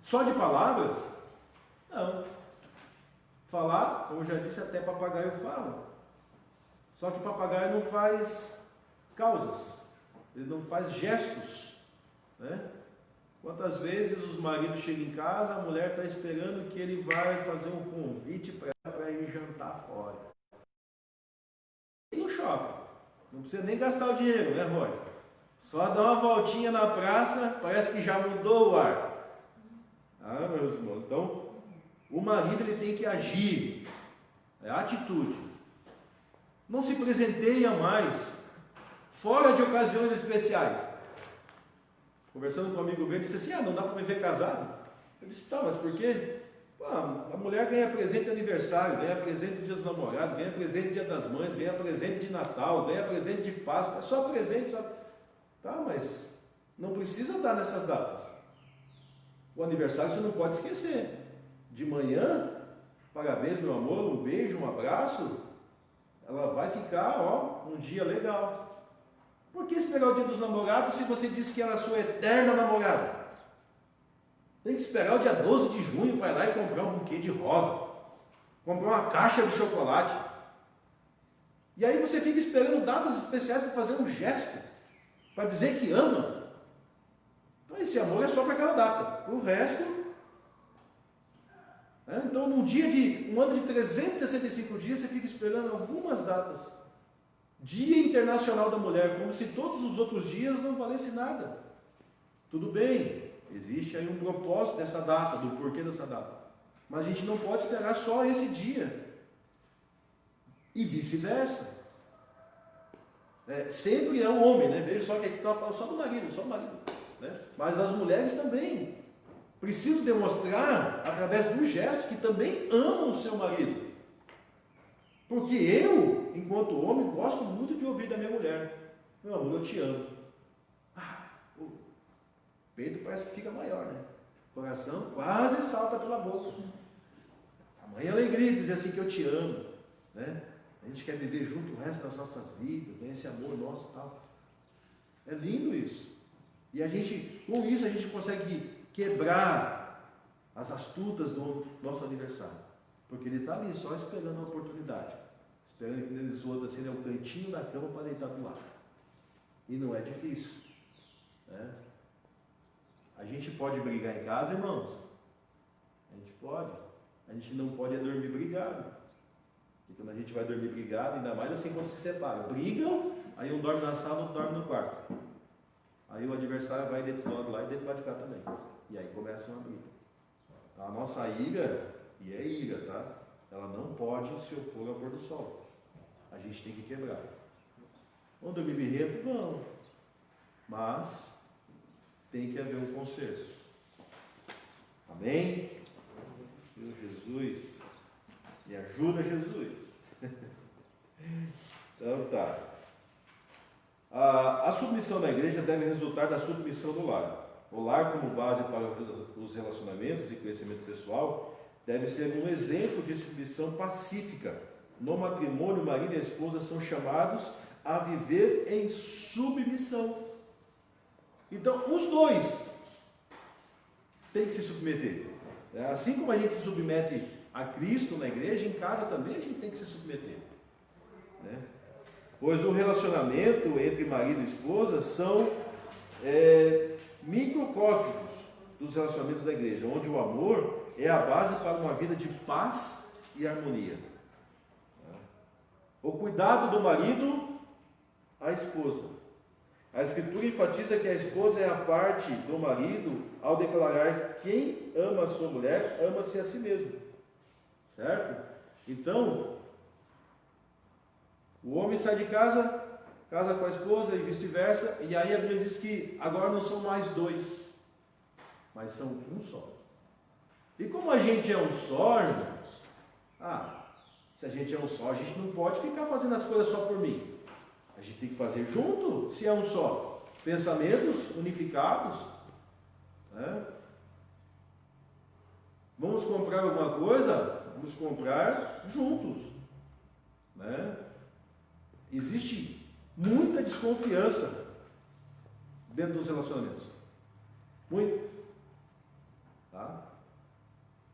Só de palavras? Não. Falar, como eu já disse, até papagaio fala. Só que papagaio não faz causas, ele não faz gestos, né? Quantas vezes os maridos chegam em casa, a mulher está esperando que ele vai fazer um convite para ir jantar fora. E no shopping. Não precisa nem gastar o dinheiro, né, Roger? Só dar uma voltinha na praça, parece que já mudou o ar. Ah, meus irmãos, então o marido ele tem que agir, é atitude. Não se presenteia mais, fora de ocasiões especiais. Conversando com um amigo meu, ele disse assim, não dá para me ver casado? Eu disse, tá, mas por quê? A mulher ganha presente de aniversário, ganha presente de dia dos namorados, ganha presente de dia das mães, ganha presente de Natal, ganha presente de Páscoa, é só presente, só... Tá, mas não precisa dar nessas datas. O aniversário você não pode esquecer. De manhã, parabéns meu amor, um beijo, um abraço, ela vai ficar, um dia legal. Por que esperar o dia dos namorados se você disse que ela é a sua eterna namorada? Tem que esperar o dia 12 de junho para ir lá e comprar um buquê de rosa, comprar uma caixa de chocolate. E aí você fica esperando datas especiais para fazer um gesto, para dizer que ama. Então esse amor é só para aquela data. O resto... Então num dia de um ano de 365 dias você fica esperando algumas datas. Dia Internacional da Mulher, como se todos os outros dias não valessem nada. Tudo bem, existe aí um propósito dessa data, do porquê dessa data. Mas a gente não pode esperar só esse dia. E vice-versa. Sempre é o homem, né? Veja só que aqui está falando só do marido, né? Mas as mulheres também precisam demonstrar, através do gesto, que também amam o seu marido. Porque eu, enquanto homem, gosto muito de ouvir da minha mulher, meu amor, eu te amo. O peito parece que fica maior, né? O coração quase salta pela boca. Tamanha alegria dizer assim que eu te amo, né? A gente quer viver junto o resto das nossas vidas, né? Esse amor nosso e tal. É lindo isso. E a gente, com isso, a gente consegue quebrar as astutas do nosso adversário. Porque ele está ali só esperando a oportunidade. Esperando que eles outros assim, o cantinho da cama para deitar do lado. E não é difícil. Né? A gente pode brigar em casa, irmãos? A gente pode. A gente não pode dormir brigado. Porque quando a gente vai dormir brigado, ainda mais assim quando se separa. Brigam, aí um dorme na sala, outro dorme no quarto. Aí o adversário vai dentro do lado lá e dentro do lado de cá também. E aí começa uma briga. A nossa ira, e é ira, tá? Ela não pode se opor ao pôr do sol. A gente tem que quebrar. Vamos dormir birrento? Não. Mas tem que haver um conserto. Amém? Meu Jesus. Me ajuda, Jesus. Então tá. A submissão na igreja deve resultar da submissão do lar. O lar, como base para os relacionamentos e crescimento pessoal, deve ser um exemplo de submissão pacífica. No matrimônio, o marido e a esposa são chamados a viver em submissão. Então, os dois têm que se submeter. Assim como a gente se submete a Cristo na igreja, em casa também a gente tem que se submeter. Pois o relacionamento entre marido e esposa são microcosmos dos relacionamentos da igreja, onde o amor é a base para uma vida de paz e harmonia. O cuidado do marido à esposa. A Escritura enfatiza que a esposa é a parte do marido ao declarar: quem ama a sua mulher, ama-se a si mesmo. Certo? Então, O homem sai de casa, casa com a esposa e vice-versa, e aí a Bíblia diz que agora não são mais dois, mas são um só. E como a gente é um só, irmãos, se a gente é um só, a gente não pode ficar fazendo as coisas só por mim. A gente tem que fazer junto, se é um só. Pensamentos unificados, né? Vamos comprar alguma coisa? Vamos comprar juntos, né? Existe muita desconfiança dentro dos relacionamentos. Muitas. Tá?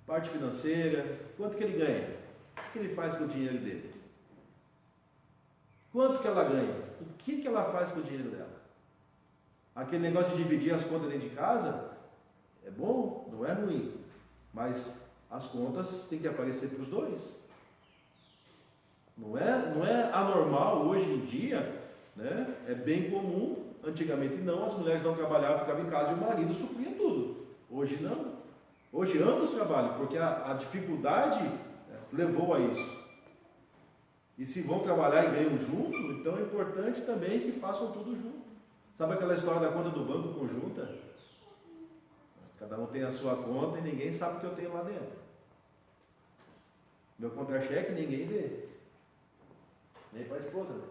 Parte financeira, quanto que ele ganha? O que ele faz com o dinheiro dele? Quanto que ela ganha? O que ela faz com o dinheiro dela? Aquele negócio de dividir as contas dentro de casa é bom, não é ruim, mas as contas têm que aparecer para os dois. Não é anormal hoje em dia, né? É bem comum, antigamente não, as mulheres não trabalhavam, ficavam em casa e o marido supria tudo. Hoje não. Hoje ambos trabalham, porque a dificuldade levou a isso. E se vão trabalhar e ganham junto, então é importante também que façam tudo junto. Sabe aquela história da conta do banco conjunta? Cada um tem a sua conta e ninguém sabe o que eu tenho lá dentro. Meu contra-cheque ninguém vê. Nem para a esposa. Né?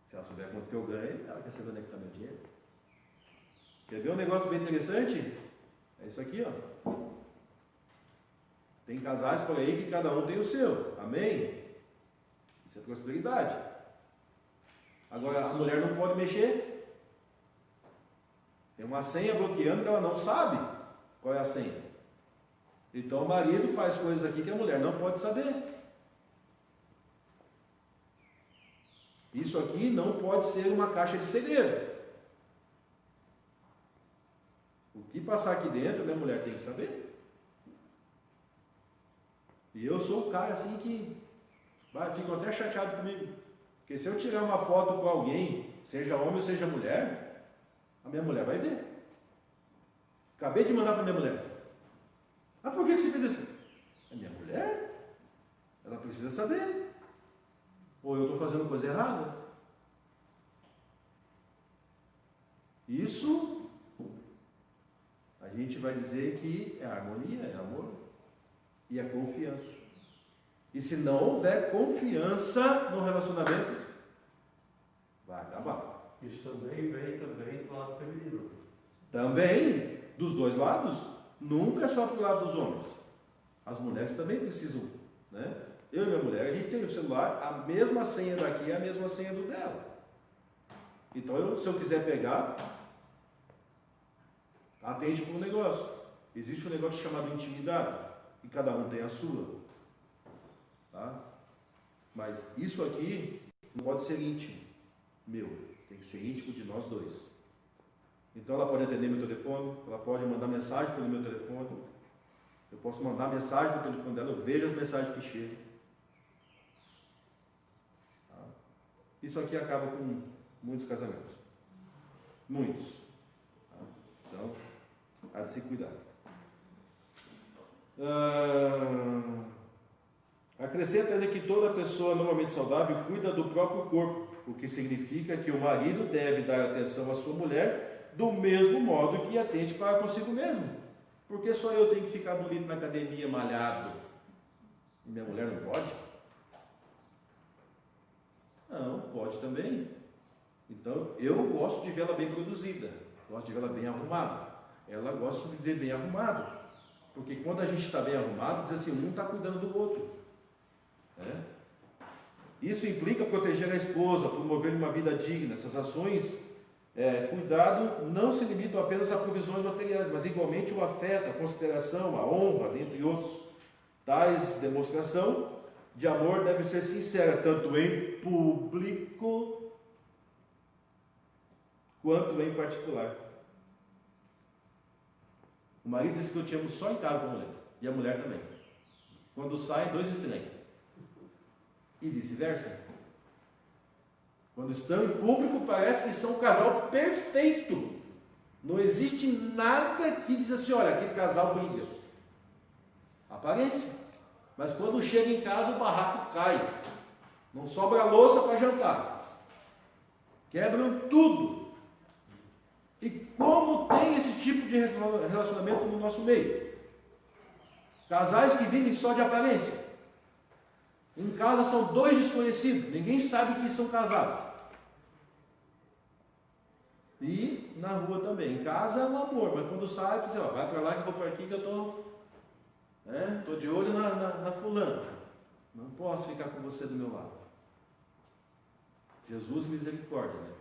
Se ela souber quanto que eu ganho, ela quer saber onde é que está meu dinheiro. Quer ver um negócio bem interessante? É isso aqui, ó. Tem casais por aí que cada um tem o seu. Amém? Isso é prosperidade. Agora, a mulher não pode mexer. Tem uma senha bloqueando que ela não sabe qual é a senha. Então, o marido faz coisas aqui que a mulher não pode saber. Isso aqui não pode ser uma caixa de segredo. O que passar aqui dentro, minha mulher tem que saber. E eu sou o cara assim que ficam até chateado comigo. Porque se eu tirar uma foto com alguém, seja homem ou seja mulher, a minha mulher vai ver. Acabei de mandar para minha mulher. Por que você fez isso? É minha mulher. Ela precisa saber. Ou eu estou fazendo coisa errada. Isso a gente vai dizer que é harmonia, é amor. E a confiança. E se não houver confiança no relacionamento, vai acabar. Isso também vem do lado feminino. Também, dos dois lados, nunca é só para o lado dos homens. As mulheres também precisam, né? Eu e minha mulher, a gente tem o celular, a mesma senha daqui é a mesma senha do dela. Então, se eu quiser pegar, atende para um negócio. Existe um negócio chamado intimidade. E cada um tem a sua, tá? Mas isso aqui não pode ser íntimo meu, tem que ser íntimo de nós dois. Então ela pode atender meu telefone, ela pode mandar mensagem pelo meu telefone, eu posso mandar mensagem pelo telefone dela, eu vejo as mensagens que chegam. Tá? Isso aqui acaba com muitos casamentos, muitos. Tá? Então, há de se cuidar. Acrescenta ainda que toda pessoa normalmente saudável cuida do próprio corpo, o que significa que o marido deve dar atenção à sua mulher do mesmo modo que atende para consigo mesmo. Porque só eu tenho que ficar bonito na academia, malhado, e minha mulher não pode? Não, pode também. Então eu gosto de vê-la bem produzida, gosto de vê-la bem arrumada, ela gosta de ver bem arrumado. Porque quando a gente está bem arrumado, diz assim, um está cuidando do outro. Né? Isso implica proteger a esposa, promover uma vida digna. Essas ações, cuidado, não se limitam apenas a provisões materiais, mas igualmente o afeto, a consideração, a honra, dentre outros. Tais demonstração de amor deve ser sincera, tanto em público quanto em particular. O marido diz que eu te amo só em casa com a mulher. E a mulher também. Quando saem, dois estranhos. E vice-versa. Quando estão em público, parece que são um casal perfeito. Não existe nada que diz assim, olha, aquele casal briga. Aparência. Mas quando chega em casa, o barraco cai. Não sobra louça para jantar. Quebram tudo. E como tem esse tipo de relacionamento no nosso meio? Casais que vivem só de aparência. Em casa são dois desconhecidos, ninguém sabe que são casados. E na rua também. Em casa é um amor, mas quando sai, você vai para lá que eu vou por aqui que eu estou de olho na fulana. Não posso ficar com você do meu lado. Jesus misericórdia, né?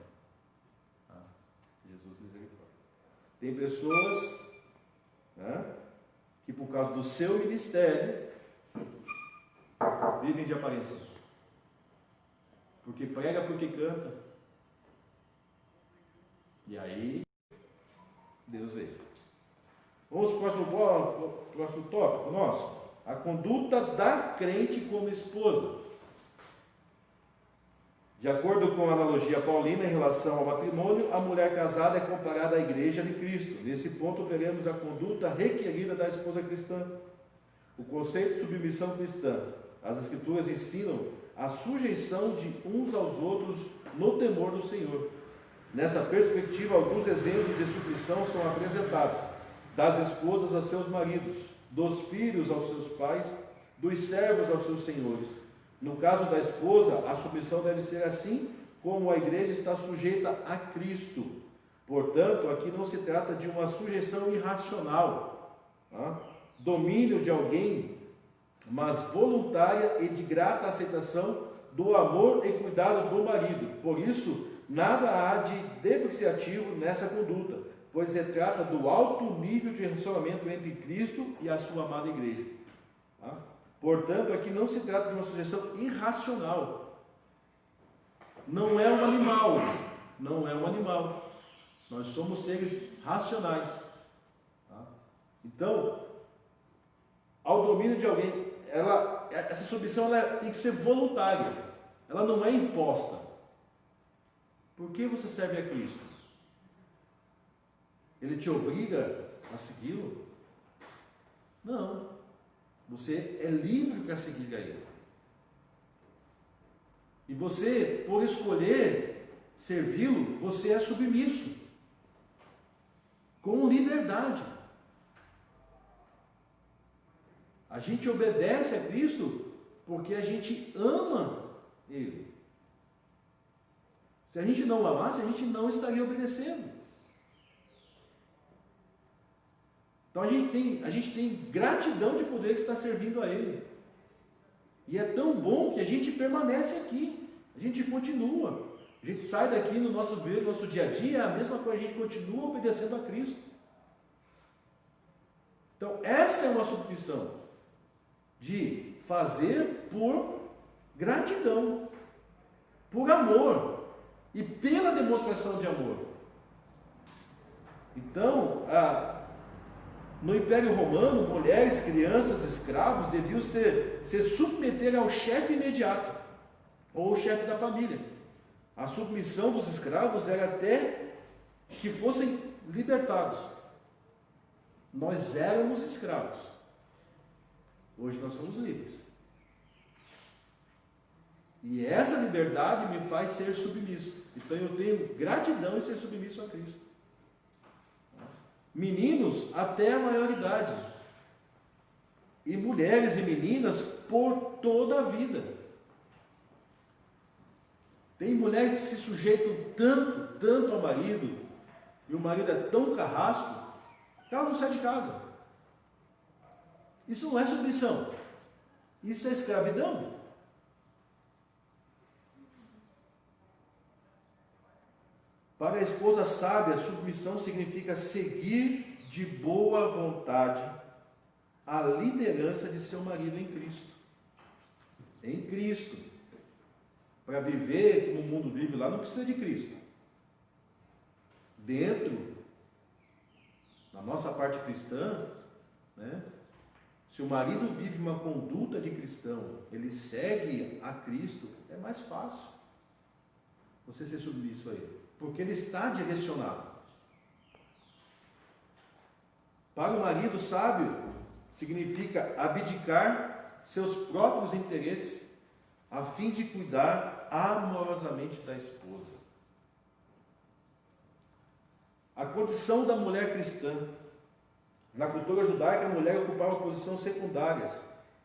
Jesus misericórdia. Tem pessoas, né, que por causa do seu ministério vivem de aparência. Porque prega, porque canta. E aí, Deus veio. Vamos para o próximo tópico nosso. A conduta da crente como esposa. De acordo com a analogia paulina em relação ao matrimônio, a mulher casada é comparada à igreja de Cristo. Nesse ponto veremos a conduta requerida da esposa cristã. O conceito de submissão cristã. As Escrituras ensinam a sujeição de uns aos outros no temor do Senhor. Nessa perspectiva, alguns exemplos de submissão são apresentados: das esposas a seus maridos, dos filhos aos seus pais, dos servos aos seus senhores. No caso da esposa, a submissão deve ser assim como a igreja está sujeita a Cristo. Portanto, aqui não se trata de uma sujeição irracional, domínio de alguém, mas voluntária e de grata aceitação do amor e cuidado do marido. Por isso, nada há de depreciativo nessa conduta, pois retrata do alto nível de relacionamento entre Cristo e a sua amada igreja. Portanto, aqui não se trata de uma sujeição irracional. Não é um animal. Não é um animal. Nós somos seres racionais. Então, ao domínio de alguém, essa submissão tem que ser voluntária. Ela não é imposta. Por que você serve a Cristo? Ele te obriga a segui-lo? Não. Você é livre para seguir a Ele. E você, por escolher servi-lo, você é submisso. Com liberdade. A gente obedece a Cristo porque a gente ama Ele. Se a gente não amasse, a gente não estaria obedecendo. Então a gente tem gratidão de poder estar servindo a Ele. E é tão bom que a gente permanece aqui. A gente continua. A gente sai daqui no nosso dia a dia, é a mesma coisa, a gente continua obedecendo a Cristo. Então essa é uma submissão. De fazer por gratidão, por amor e pela demonstração de amor. Então, no Império Romano, mulheres, crianças, escravos deviam se submeter ao chefe imediato, ou o chefe da família. A submissão dos escravos era até que fossem libertados. Nós éramos escravos. Hoje nós somos livres. E essa liberdade me faz ser submisso. Então eu tenho gratidão em ser submisso a Cristo. Meninos até a maioridade. E mulheres e meninas por toda a vida. Tem mulheres que se sujeitam tanto ao marido, e o marido é tão carrasco, que ela não sai de casa. Isso não é submissão. Isso é escravidão. Para a esposa sábia, submissão significa seguir de boa vontade a liderança de seu marido em Cristo. Em Cristo. Para viver como o mundo vive lá, não precisa de Cristo. Dentro, na nossa parte cristã, né? Se o marido vive uma conduta de cristão, ele segue a Cristo, é mais fácil você ser submisso a Ele, porque ele está direcionado. Para o marido sábio, significa abdicar seus próprios interesses a fim de cuidar amorosamente da esposa. A condição da mulher cristã. Na cultura judaica, a mulher ocupava posições secundárias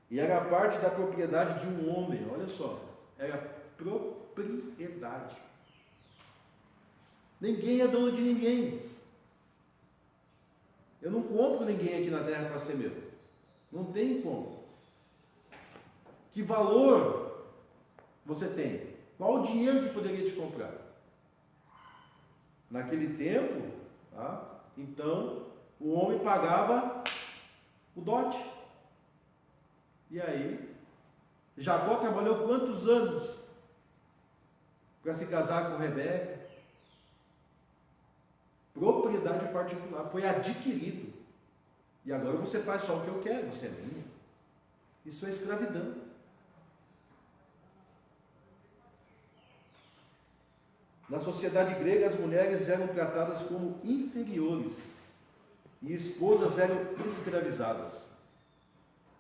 e era parte da propriedade de um homem. Olha só, era propriedade. Ninguém é dono de ninguém. Eu não compro ninguém aqui na terra para ser meu. Não tem como. Que valor você tem? Qual o dinheiro que poderia te comprar? Naquele tempo, tá? Então, o homem pagava o dote. E aí, Jacó trabalhou quantos anos para se casar com Rebeca? Propriedade particular, foi adquirido. E agora você faz só o que eu quero, você é minha. Isso é escravidão. Na sociedade grega, as mulheres eram tratadas como inferiores e esposas eram escravizadas.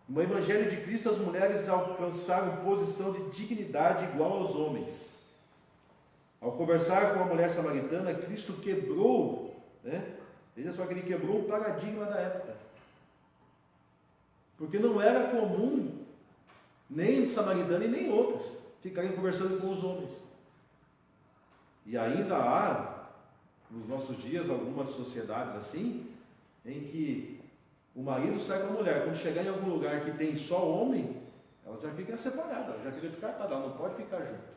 No Evangelho de Cristo, as mulheres alcançaram posição de dignidade igual aos homens. Ao conversar com a mulher samaritana, Cristo quebrou, veja só que ele quebrou um paradigma da época. Porque não era comum, nem samaritano e nem outros, ficarem conversando com os homens. E ainda há, nos nossos dias, algumas sociedades assim, em que o marido sai com a mulher. Quando chegar em algum lugar que tem só homem, ela já fica separada, ela já fica descartada, ela não pode ficar junto.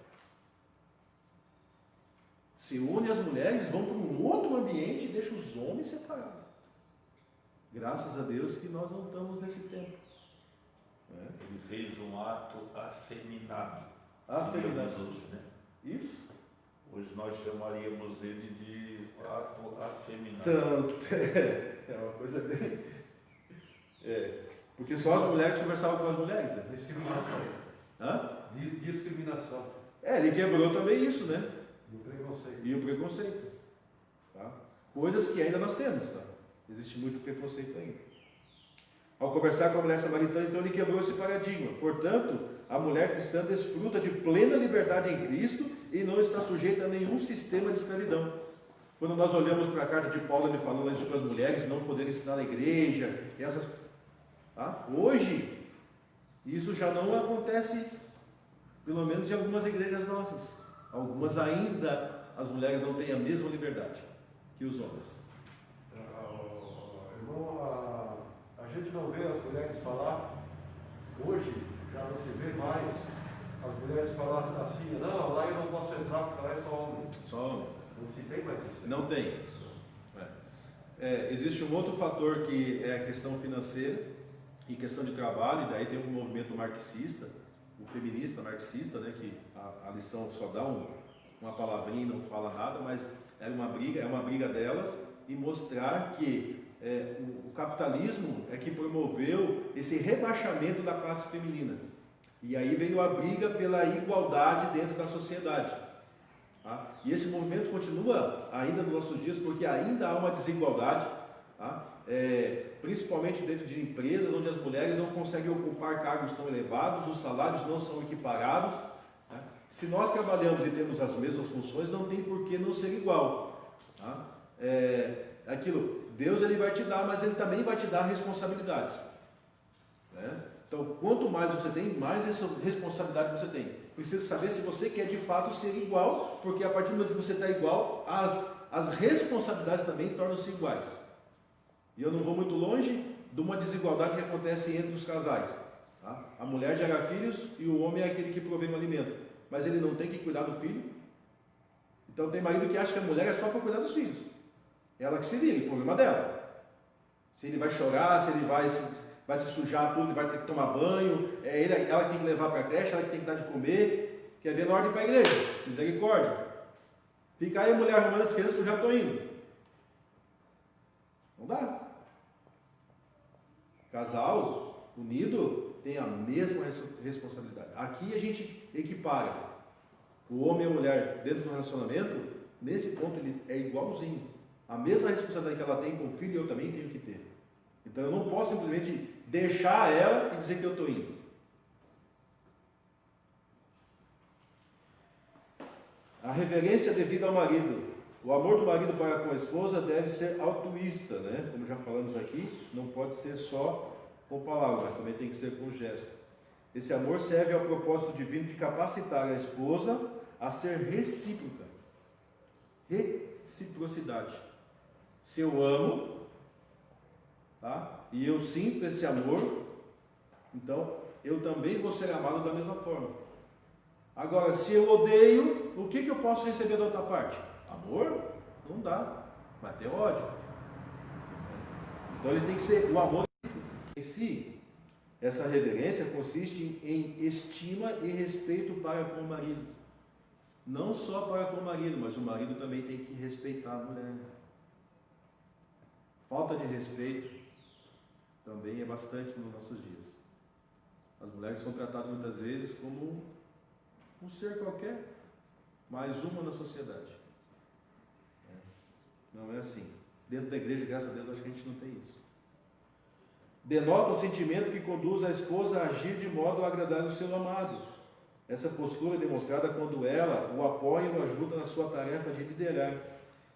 Se une as mulheres, vão para um outro ambiente e deixam os homens separados. Graças a Deus que nós não estamos nesse tempo. Ele fez um ato afeminado. Afeminado. Hoje, né? Isso. Hoje nós chamaríamos ele de ato afeminado. Tanto. É uma coisa bem... Porque só as mulheres conversavam com as mulheres, né? Discriminação. Hã? Discriminação. Ele quebrou também isso, né? E o preconceito. E o preconceito. Tá? Coisas que ainda nós temos, tá? Existe muito preconceito ainda. Ao conversar com a mulher samaritana, então ele quebrou esse paradigma. Portanto, a mulher cristã desfruta de plena liberdade em Cristo e não está sujeita a nenhum sistema de escravidão. Quando nós olhamos para a carta de Paulo, ele falando sobre as mulheres não poderem ensinar na igreja, tá? Hoje, isso já não acontece, pelo menos em algumas igrejas nossas. Algumas ainda, as mulheres não têm a mesma liberdade que os homens. Irmão, a gente não vê as mulheres falar, hoje já não se vê mais as mulheres falar assim, não, lá eu não posso entrar porque lá é só homem. Só homem. Não se tem mais isso. Não tem. Existe um outro fator que é a questão financeira e questão de trabalho, e daí tem um movimento marxista, o feminista marxista, né, que a lição só dá uma palavrinha e não fala nada, mas é uma briga delas, e mostrar que o capitalismo é que promoveu esse rebaixamento da classe feminina. E aí veio a briga pela igualdade dentro da sociedade. Tá? E esse movimento continua ainda nos nossos dias, porque ainda há uma desigualdade, tá? Principalmente dentro de empresas onde as mulheres não conseguem ocupar cargos tão elevados, os salários não são equiparados. Tá? Se nós trabalhamos e temos as mesmas funções, não tem por que não ser igual. Tá? Aquilo, Deus ele vai te dar, mas ele também vai te dar responsabilidades. Né? Então, quanto mais você tem, mais essa responsabilidade você tem. Precisa saber se você quer de fato ser igual, porque a partir do momento que você está igual, as responsabilidades também tornam-se iguais. E eu não vou muito longe de uma desigualdade que acontece entre os casais. Tá? A mulher gera filhos e o homem é aquele que provê o alimento. Mas ele não tem que cuidar do filho. Então tem marido que acha que a mulher é só para cuidar dos filhos. Ela que se vira, o problema dela. Se ele vai chorar, se ele vai se sujar tudo, ele vai ter que tomar banho, ela que tem que levar para a creche, ela que tem que dar de comer, quer ver na hora de ir para a igreja, misericórdia. Fica aí a mulher arrumando as crianças que eu já estou indo. Não dá. Casal unido tem a mesma responsabilidade. Aqui a gente equipara o homem e a mulher dentro do relacionamento, nesse ponto ele é igualzinho. A mesma responsabilidade que ela tem com o filho, eu também tenho que ter. Então eu não posso simplesmente deixar ela e dizer que eu estou indo. reverência devida ao marido. O amor do marido para com a esposa deve ser altruísta, né? Como já falamos aqui, não pode ser só com palavras, mas também tem que ser com gesto. Esse amor serve ao propósito divino de capacitar a esposa a ser recíproca. Reciprocidade. Se eu amo, tá? E eu sinto esse amor, então eu também vou ser amado da mesma forma. Agora, se eu odeio, o que eu posso receber da outra parte? Amor? Não dá. Vai ter ódio. Então ele tem que ser o amor em si. Essa reverência consiste em estima e respeito para com o marido. Não só para com o marido, mas o marido também tem que respeitar a mulher. Falta de respeito também é bastante nos nossos dias. As mulheres são tratadas muitas vezes como um ser qualquer, mais uma na sociedade. Não é assim. Dentro da igreja, graças a Deus, acho que a gente não tem isso. Denota o sentimento que conduz a esposa a agir de modo a agradar o seu amado. Essa postura é demonstrada quando ela o apoia e o ajuda na sua tarefa de liderar.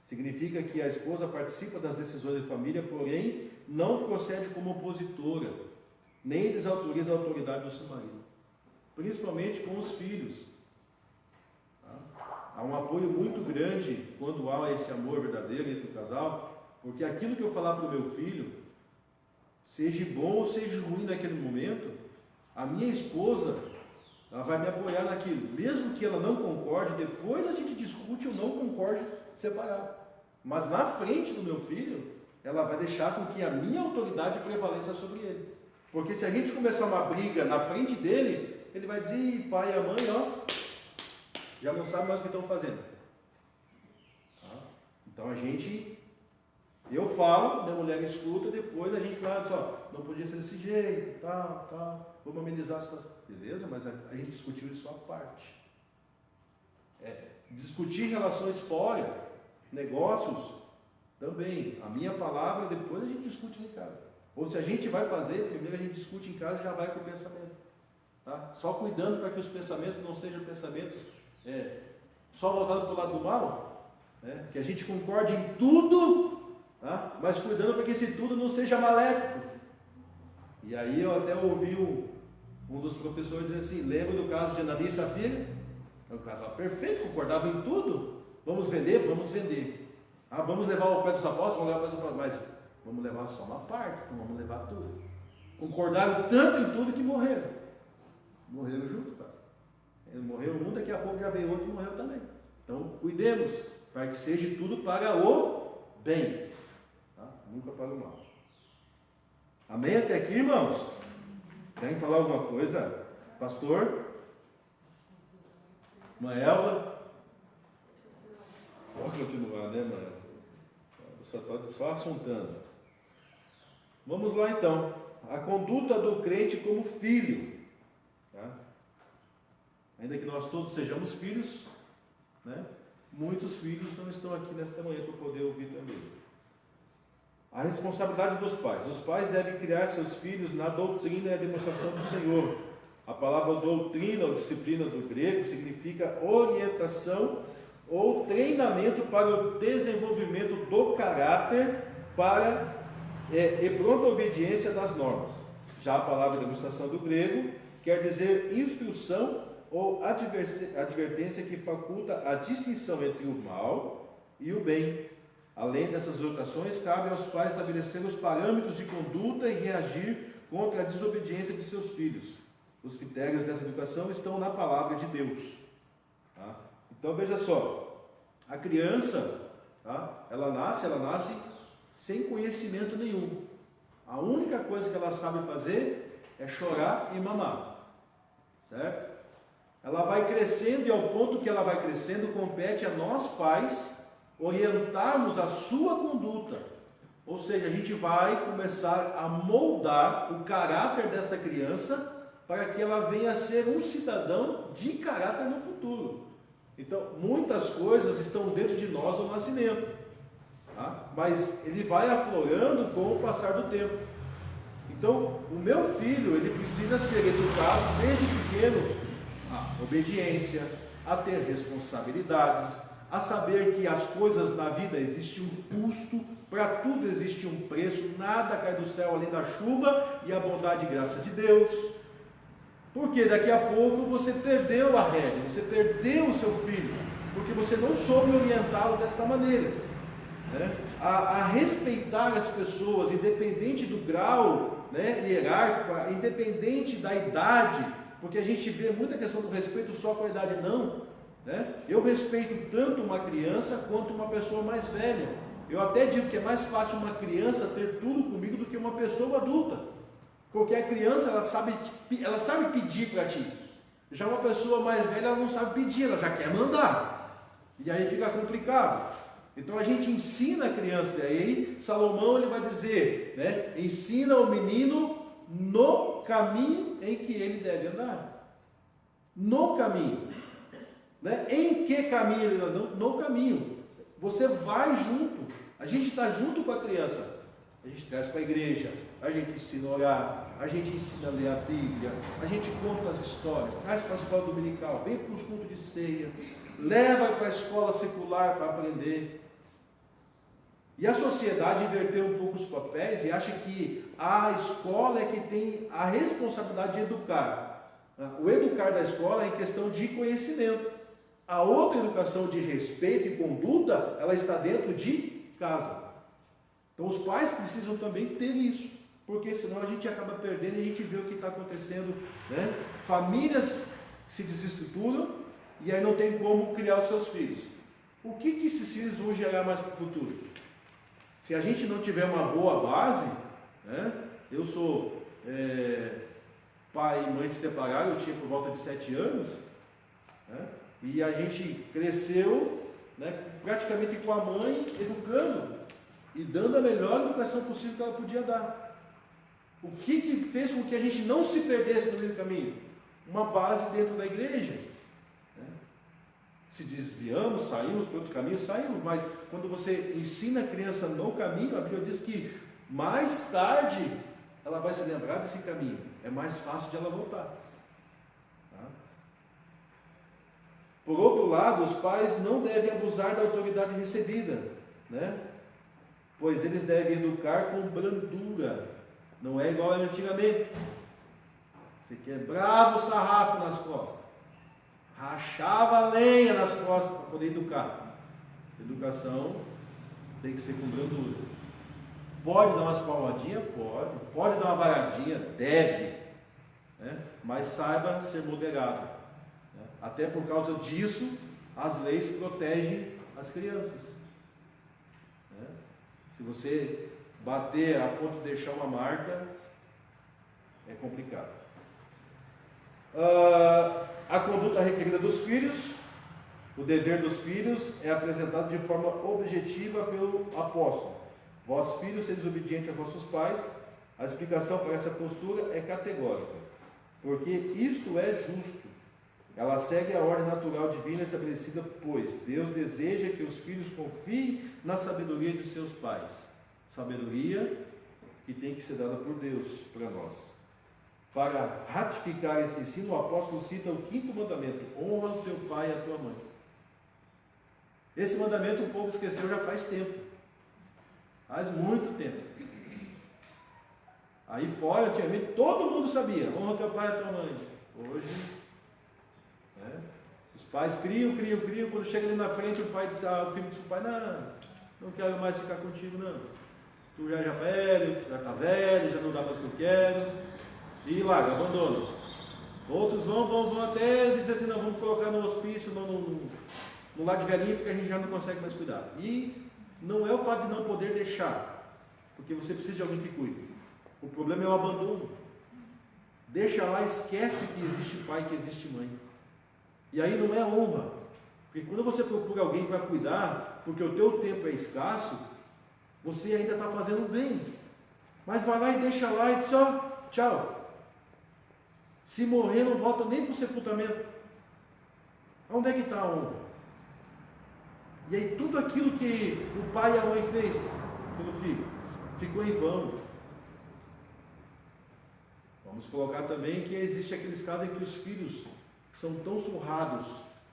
Significa que a esposa participa das decisões de família, porém não procede como opositora, nem desautoriza a autoridade do seu marido. Principalmente com os filhos. Há um apoio muito grande quando há esse amor verdadeiro entre o casal, porque aquilo que eu falar para o meu filho, seja bom ou seja ruim naquele momento, a minha esposa, ela vai me apoiar naquilo. Mesmo que ela não concorde, depois a gente discute ou não concorde separado. Mas na frente do meu filho, ela vai deixar com que a minha autoridade prevaleça sobre ele. Porque se a gente começar uma briga na frente dele, ele vai dizer, Ih, pai e a mãe, ó, já não sabem mais o que estão fazendo. Então eu falo, minha mulher escuta, depois a gente fala, ó, não podia ser desse jeito, vamos amenizar a situação. Beleza, mas a gente discutiu isso à parte. Discutir relações fora, negócios, também. A minha palavra, depois a gente discute em casa. Ou se a gente vai fazer, primeiro a gente discute em casa e já vai com o pensamento. Tá? Só cuidando para que os pensamentos não sejam pensamentos só voltados para o lado do mal, né? Que a gente concorde em tudo, tá? Mas cuidando para que esse tudo não seja maléfico. E aí eu até ouvi um dos professores dizer assim, lembra do caso de Anania e Safira? É um casal perfeito, concordava em tudo. Vamos vender? Vamos vender. Vamos levar o pé dos apóstolos? Vamos levar o pé dos apóstolos. Mas vamos levar só uma parte, então vamos levar tudo. Concordaram tanto em tudo que morreram. Morreram junto, cara. Ele morreu um, daqui a pouco já veio outro e morreu também. Então, cuidemos, para que seja tudo para o bem, tá? Nunca para o mal. Amém até aqui, irmãos? Querem falar alguma coisa? Pastor? Irmã Elba? Pode continuar, né, mãe? Só assuntando. Vamos lá, então. A conduta do crente como filho. Tá? Ainda que nós todos sejamos filhos, né? Muitos filhos não estão aqui nesta manhã para poder ouvir também. A responsabilidade dos pais. Os pais devem criar seus filhos na doutrina e a demonstração do Senhor. A palavra doutrina ou disciplina do grego significa orientação ou treinamento para o desenvolvimento do caráter e pronta obediência das normas. Já a palavra demonstração do grego quer dizer instrução ou advertência que faculta a distinção entre o mal e o bem. Além dessas orientações, cabe aos pais estabelecer os parâmetros de conduta e reagir contra a desobediência de seus filhos. Os critérios dessa educação estão na palavra de Deus. Tá? Então veja só, a criança, tá? ela nasce sem conhecimento nenhum. A única coisa que ela sabe fazer é chorar e mamar. Certo? Ela vai crescendo e ao ponto que ela vai crescendo, compete a nós pais orientarmos a sua conduta. Ou seja, a gente vai começar a moldar o caráter dessa criança para que ela venha a ser um cidadão de caráter no futuro. Então, muitas coisas estão dentro de nós no nascimento, tá? Mas ele vai aflorando com o passar do tempo. Então, o meu filho, ele precisa ser educado desde pequeno. Obediência, a ter responsabilidades, a saber que as coisas na vida existem um custo, para tudo existe um preço, nada cai do céu além da chuva e a bondade e graça de Deus. Porque daqui a pouco você perdeu a rédea, você perdeu o seu filho, porque você não soube orientá-lo desta maneira, né? A respeitar as pessoas, independente do grau, né, hierárquico, independente da idade, porque a gente vê muita questão do respeito só com a idade, não, né? Eu respeito tanto uma criança quanto uma pessoa mais velha. Eu até digo que é mais fácil uma criança ter tudo comigo do que uma pessoa adulta, porque a criança ela sabe pedir para ti, já uma pessoa mais velha ela não sabe pedir, ela já quer mandar, e aí fica complicado. Então a gente ensina a criança, e aí Salomão ele vai dizer, né, ensina o menino no caminho em que ele deve andar, no caminho, né? Em que caminho ele anda? No caminho. Você vai junto, a gente está junto com a criança, a gente traz para a igreja, a gente ensina a orar, a gente ensina a ler a Bíblia, a gente conta as histórias, traz para a escola dominical, vem para os cultos de ceia, leva para a escola secular para aprender. E a sociedade inverteu um pouco os papéis e acha que a escola é que tem a responsabilidade de educar. O educar da escola é em questão de conhecimento. A outra educação de respeito e conduta, ela está dentro de casa. Então os pais precisam também ter isso, porque senão a gente acaba perdendo e a gente vê o que está acontecendo, né? Famílias se desestruturam e aí não tem como criar os seus filhos. O que esses filhos vão gerar mais para o futuro? Se a gente não tiver uma boa base, né? Eu sou pai e mãe se separaram, eu tinha por volta de 7 anos, né? E a gente cresceu, né, praticamente com a mãe educando e dando a melhor educação possível que ela podia dar. O que fez com que a gente não se perdesse no meio do caminho? Uma base dentro da igreja. Se desviamos, saímos para outro caminho, saímos, mas quando você ensina a criança no caminho, a Bíblia diz que mais tarde ela vai se lembrar desse caminho, é mais fácil de ela voltar. Tá? Por outro lado, os pais não devem abusar da autoridade recebida, né? Pois eles devem educar com brandura, não é igual antigamente. Você quebrava o sarrafo nas costas, rachava a lenha nas costas para poder educar. Educação tem que ser com brandura. Pode dar umas palmadinhas? Pode dar uma varadinha? Deve, né? Mas saiba ser moderado, né? Até por causa disso as leis protegem as crianças, né? Se você bater a ponto de deixar uma marca, é complicado. A conduta requerida dos filhos, o dever dos filhos é apresentado de forma objetiva pelo apóstolo. Vós, filhos, sedes obedientes a vossos pais. A explicação para essa postura é categórica, porque isto é justo. Ela segue a ordem natural divina estabelecida, pois Deus deseja que os filhos confiem na sabedoria de seus pais. Sabedoria que tem que ser dada por Deus para nós. Para ratificar esse ensino, o apóstolo cita o 5º mandamento: honra o teu pai e a tua mãe. Esse mandamento o povo esqueceu já faz tempo, faz muito tempo. Aí fora, antigamente, todo mundo sabia: honra o teu pai e a tua mãe. Hoje, né, os pais criam, quando chega ali na frente, o pai diz, o filho diz ao pai: não quero mais ficar contigo, não. Tu já é velho, já está velho, já não dá mais o que eu quero. E larga, abandona. Outros vão até dizer assim: não, vamos colocar no hospício, no lar de velhinho, porque a gente já não consegue mais cuidar. E não é o fato de não poder deixar, porque você precisa de alguém que cuide. O problema é o abandono. Deixa lá, esquece que existe pai, que existe mãe. E aí não é honra. Porque quando você procura alguém para cuidar, porque o teu tempo é escasso, você ainda está fazendo bem. Mas vai lá e deixa lá e diz: ó, tchau. Se morrer, não volta nem para o sepultamento. Onde é que está a honra? E aí tudo aquilo que o pai e a mãe fez pelo filho ficou em vão. Vamos colocar também que existe aqueles casos em que os filhos são tão surrados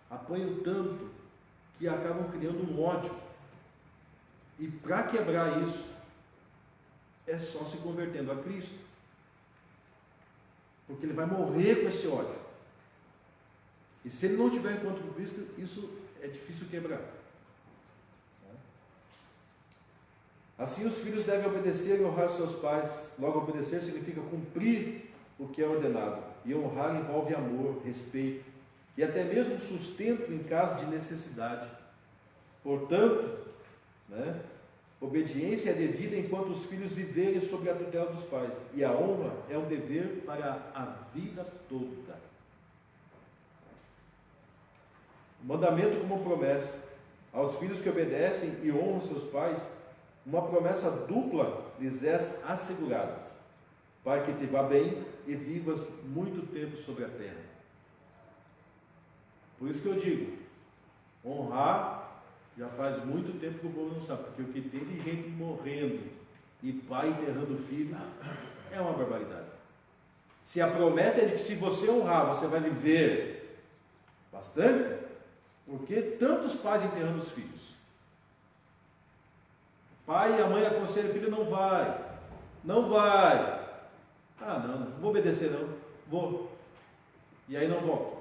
apanham tanto que acabam criando um ódio. E para quebrar isso, é só se convertendo a Cristo. Porque ele vai morrer com esse ódio. E se ele não tiver encontro com Cristo, isso é difícil quebrar. Assim os filhos devem obedecer e honrar seus pais. Logo, obedecer significa cumprir o que é ordenado. E honrar envolve amor, respeito e até mesmo sustento em caso de necessidade. Portanto, obediência é devida enquanto os filhos viverem sob a tutela dos pais. E a honra é um dever para a vida toda. O mandamento como promessa aos filhos que obedecem e honram seus pais, uma promessa dupla lhes é assegurada, para que te vá bem e vivas muito tempo sobre a terra. Por isso que eu digo, honrar já faz muito tempo que o povo não sabe, porque o que tem de gente morrendo e pai enterrando filho é uma barbaridade. Se a promessa é de que se você honrar, você vai viver bastante, por que tantos pais enterrando os filhos? O pai e a mãe aconselham o filho, não vai. Ah, não vou obedecer não, vou. E aí não volta.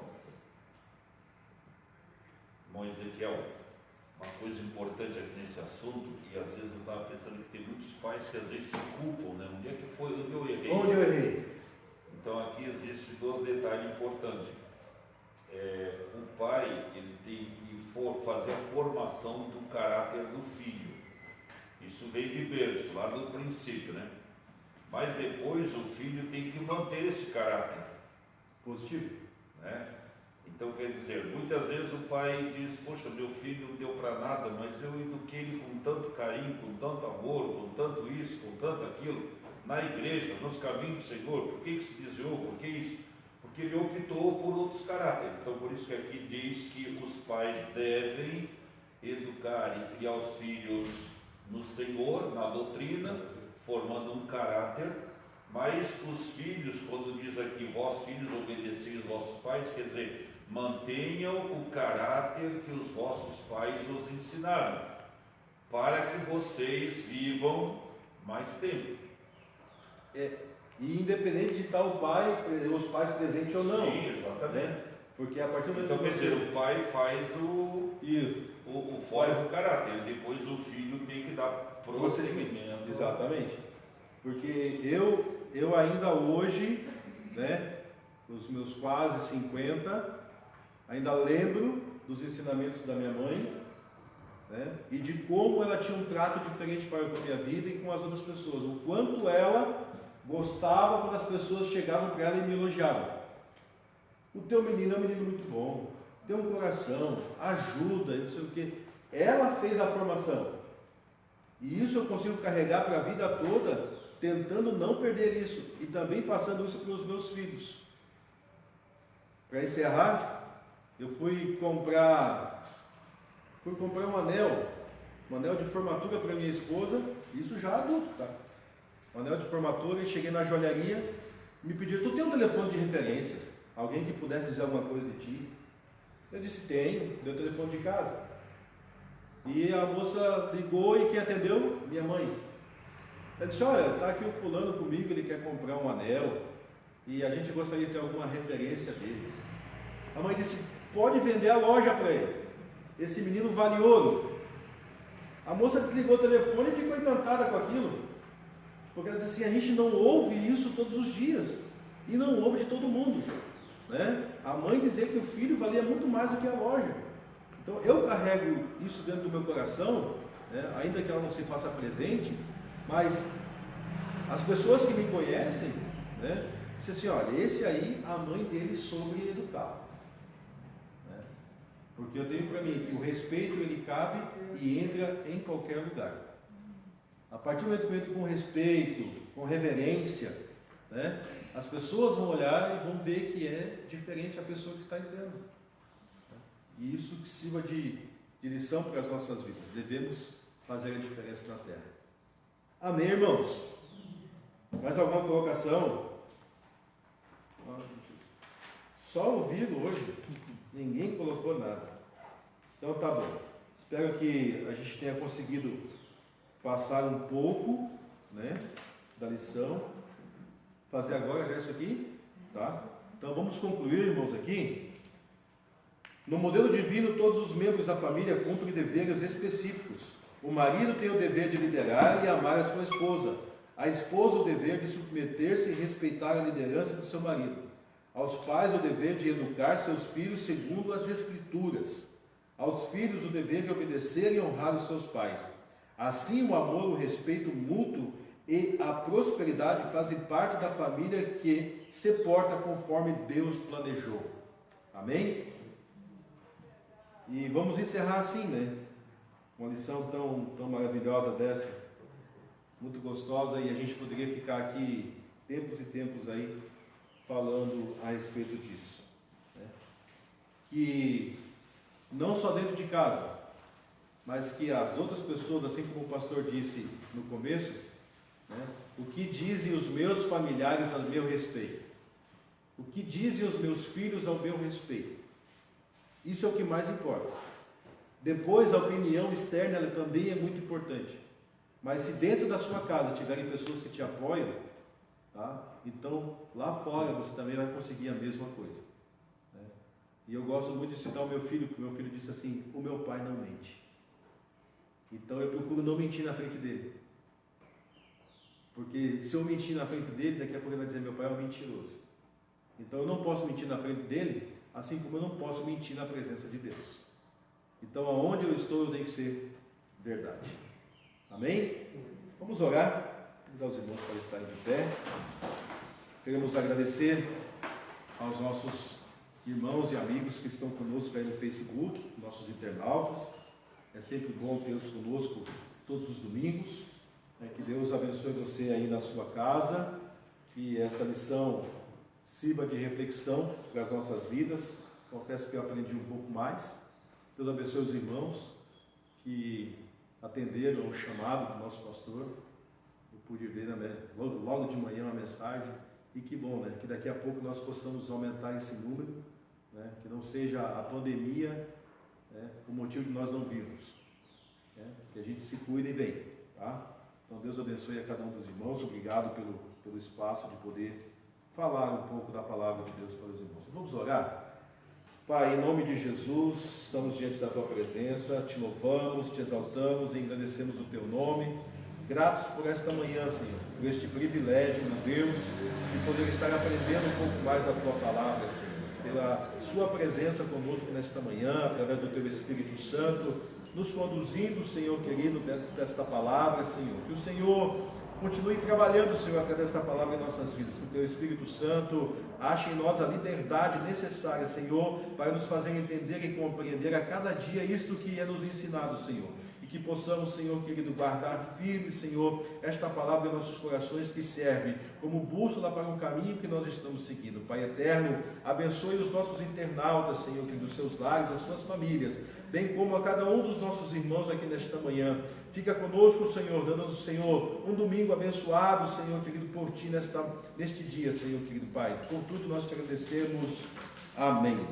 Irmão Ezequiel, uma coisa importante aqui nesse assunto, e às vezes eu estava pensando que tem muitos pais que às vezes se culpam, né? Onde é que foi onde eu errei? Onde eu errei? Então aqui existem dois detalhes importantes. O pai, ele tem que fazer a formação do caráter do filho. Isso vem de berço, lá do princípio, né? Mas depois o filho tem que manter esse caráter positivo, né? Então, quer dizer, muitas vezes o pai diz, poxa, meu filho não deu para nada, mas eu eduquei ele com tanto carinho, com tanto amor, com tanto isso, com tanto aquilo, na igreja, nos caminhos do Senhor. Por que se desviou? Por que isso? Porque ele optou por outros caráteres. Então, por isso que aqui diz que os pais devem educar e criar os filhos no Senhor, na doutrina, formando um caráter. Mas os filhos, quando diz aqui, vós filhos obedeceis aos vossos pais, quer dizer, mantenham o caráter que os vossos pais os ensinaram, para que vocês vivam mais tempo. E independente de estar os pais presentes ou não. Sim, exatamente. Né? Porque a partir do momento então, quer dizer, o pai faz faz o caráter, depois o filho tem que dar prosseguimento. Exatamente. Porque eu ainda hoje, né, os meus quase 50, ainda lembro dos ensinamentos da minha mãe, né, e de como ela tinha um trato diferente para com a minha vida e com as outras pessoas. O quanto ela gostava quando as pessoas chegavam para ela e me elogiavam. O teu menino é um menino muito bom, tem um coração, ajuda, não sei o quê. Ela fez a formação. E isso eu consigo carregar para a vida toda, tentando não perder isso e também passando isso para os meus filhos. Para encerrar, eu fui comprar um anel de formatura para minha esposa, isso já adulto, tá? Um anel de formatura, e cheguei na joalharia, me pediram, tu tem um telefone de referência? Alguém que pudesse dizer alguma coisa de ti? Eu disse, tenho, deu o telefone de casa. E a moça ligou e quem atendeu? Minha mãe. Ela disse, olha, está aqui o fulano comigo, ele quer comprar um anel e a gente gostaria de ter alguma referência dele. A mãe disse, pode vender a loja para ele, esse menino vale ouro. A moça desligou o telefone e ficou encantada com aquilo, porque ela disse assim, a gente não ouve isso todos os dias, e não ouve de todo mundo, né? A mãe dizer que o filho valia muito mais do que a loja. Então eu carrego isso dentro do meu coração, né? Ainda que ela não se faça presente, mas as pessoas que me conhecem, né, dizem assim, olha, esse aí, a mãe dele soube educar. Né? Porque eu tenho para mim que o respeito ele cabe e entra em qualquer lugar. A partir do momento que eu entro com respeito, com reverência, né, as pessoas vão olhar e vão ver que é diferente a pessoa que está entrando. E isso que sirva de lição para as nossas vidas. Devemos fazer a diferença na terra. Amém, irmãos? Mais alguma colocação? Só ouvido hoje. Ninguém colocou nada. Então tá bom. Espero que a gente tenha conseguido passar um pouco, né, da lição. Fazer agora já isso aqui, tá? Então vamos concluir, irmãos, aqui. No modelo divino, todos os membros da família cumprem deveres específicos. O marido tem o dever de liderar e amar a sua esposa. A esposa o dever de submeter-se e respeitar a liderança do seu marido. Aos pais o dever de educar seus filhos segundo as Escrituras. Aos filhos o dever de obedecer e honrar os seus pais. Assim, o amor, o respeito mútuo e a prosperidade fazem parte da família que se porta conforme Deus planejou. Amém? E vamos encerrar assim, né? Uma lição tão maravilhosa dessa, muito gostosa, e a gente poderia ficar aqui tempos e tempos aí falando a respeito disso, né? Que não só dentro de casa, mas que as outras pessoas, assim como o pastor disse no começo, né? O que dizem os meus familiares ao meu respeito? O que dizem os meus filhos ao meu respeito? Isso é o que mais importa. Depois, a opinião externa ela também é muito importante. Mas se dentro da sua casa tiverem pessoas que te apoiam, tá? Então lá fora você também vai conseguir a mesma coisa, né? E eu gosto muito de citar o meu filho, porque o meu filho disse assim: o meu pai não mente. Então eu procuro não mentir na frente dele. Porque se eu mentir na frente dele, daqui a pouco ele vai dizer: meu pai é um mentiroso. Então eu não posso mentir na frente dele, assim como eu não posso mentir na presença de Deus. Então aonde eu estou eu tenho que ser verdade. Amém? Vamos orar. Vamos dar aos irmãos para estarem de pé. Queremos agradecer aos nossos irmãos e amigos que estão conosco aí no Facebook, nossos internautas. É sempre bom tê-los conosco todos os domingos. Que Deus abençoe você aí na sua casa. Que esta lição sirva de reflexão para as nossas vidas. Confesso que eu aprendi um pouco mais. Deus abençoe os irmãos que atenderam ao chamado do nosso pastor. Eu pude ver logo de manhã uma mensagem, e que bom, né? Que daqui a pouco nós possamos aumentar esse número, né? Que não seja a pandemia, né, o motivo de nós não virmos, né? Que a gente se cuide e vem, tá? Então Deus abençoe a cada um dos irmãos. Obrigado pelo espaço de poder falar um pouco da palavra de Deus para os irmãos. Vamos orar? Pai, em nome de Jesus, estamos diante da Tua presença, Te louvamos, Te exaltamos e engrandecemos o Teu nome. Gratos por esta manhã, Senhor, por este privilégio, meu Deus, de poder estar aprendendo um pouco mais a Tua palavra, Senhor. Pela Sua presença conosco nesta manhã, através do Teu Espírito Santo, nos conduzindo, Senhor querido, dentro desta palavra, Senhor. Que o Senhor continue trabalhando, Senhor, através desta palavra em nossas vidas. Que o Teu Espírito Santo ache em nós a liberdade necessária, Senhor, para nos fazer entender e compreender a cada dia isto que é nos ensinado, Senhor. E que possamos, Senhor querido, guardar firme, Senhor, esta palavra em nossos corações, que serve como bússola para um caminho que nós estamos seguindo. Pai eterno, abençoe os nossos internautas, Senhor, querido, os seus lares, as suas famílias, bem como a cada um dos nossos irmãos aqui nesta manhã. Fica conosco, Senhor, dando-nos, Senhor, um domingo abençoado, Senhor querido, por Ti neste dia, Senhor querido Pai. Por tudo nós te agradecemos. Amém.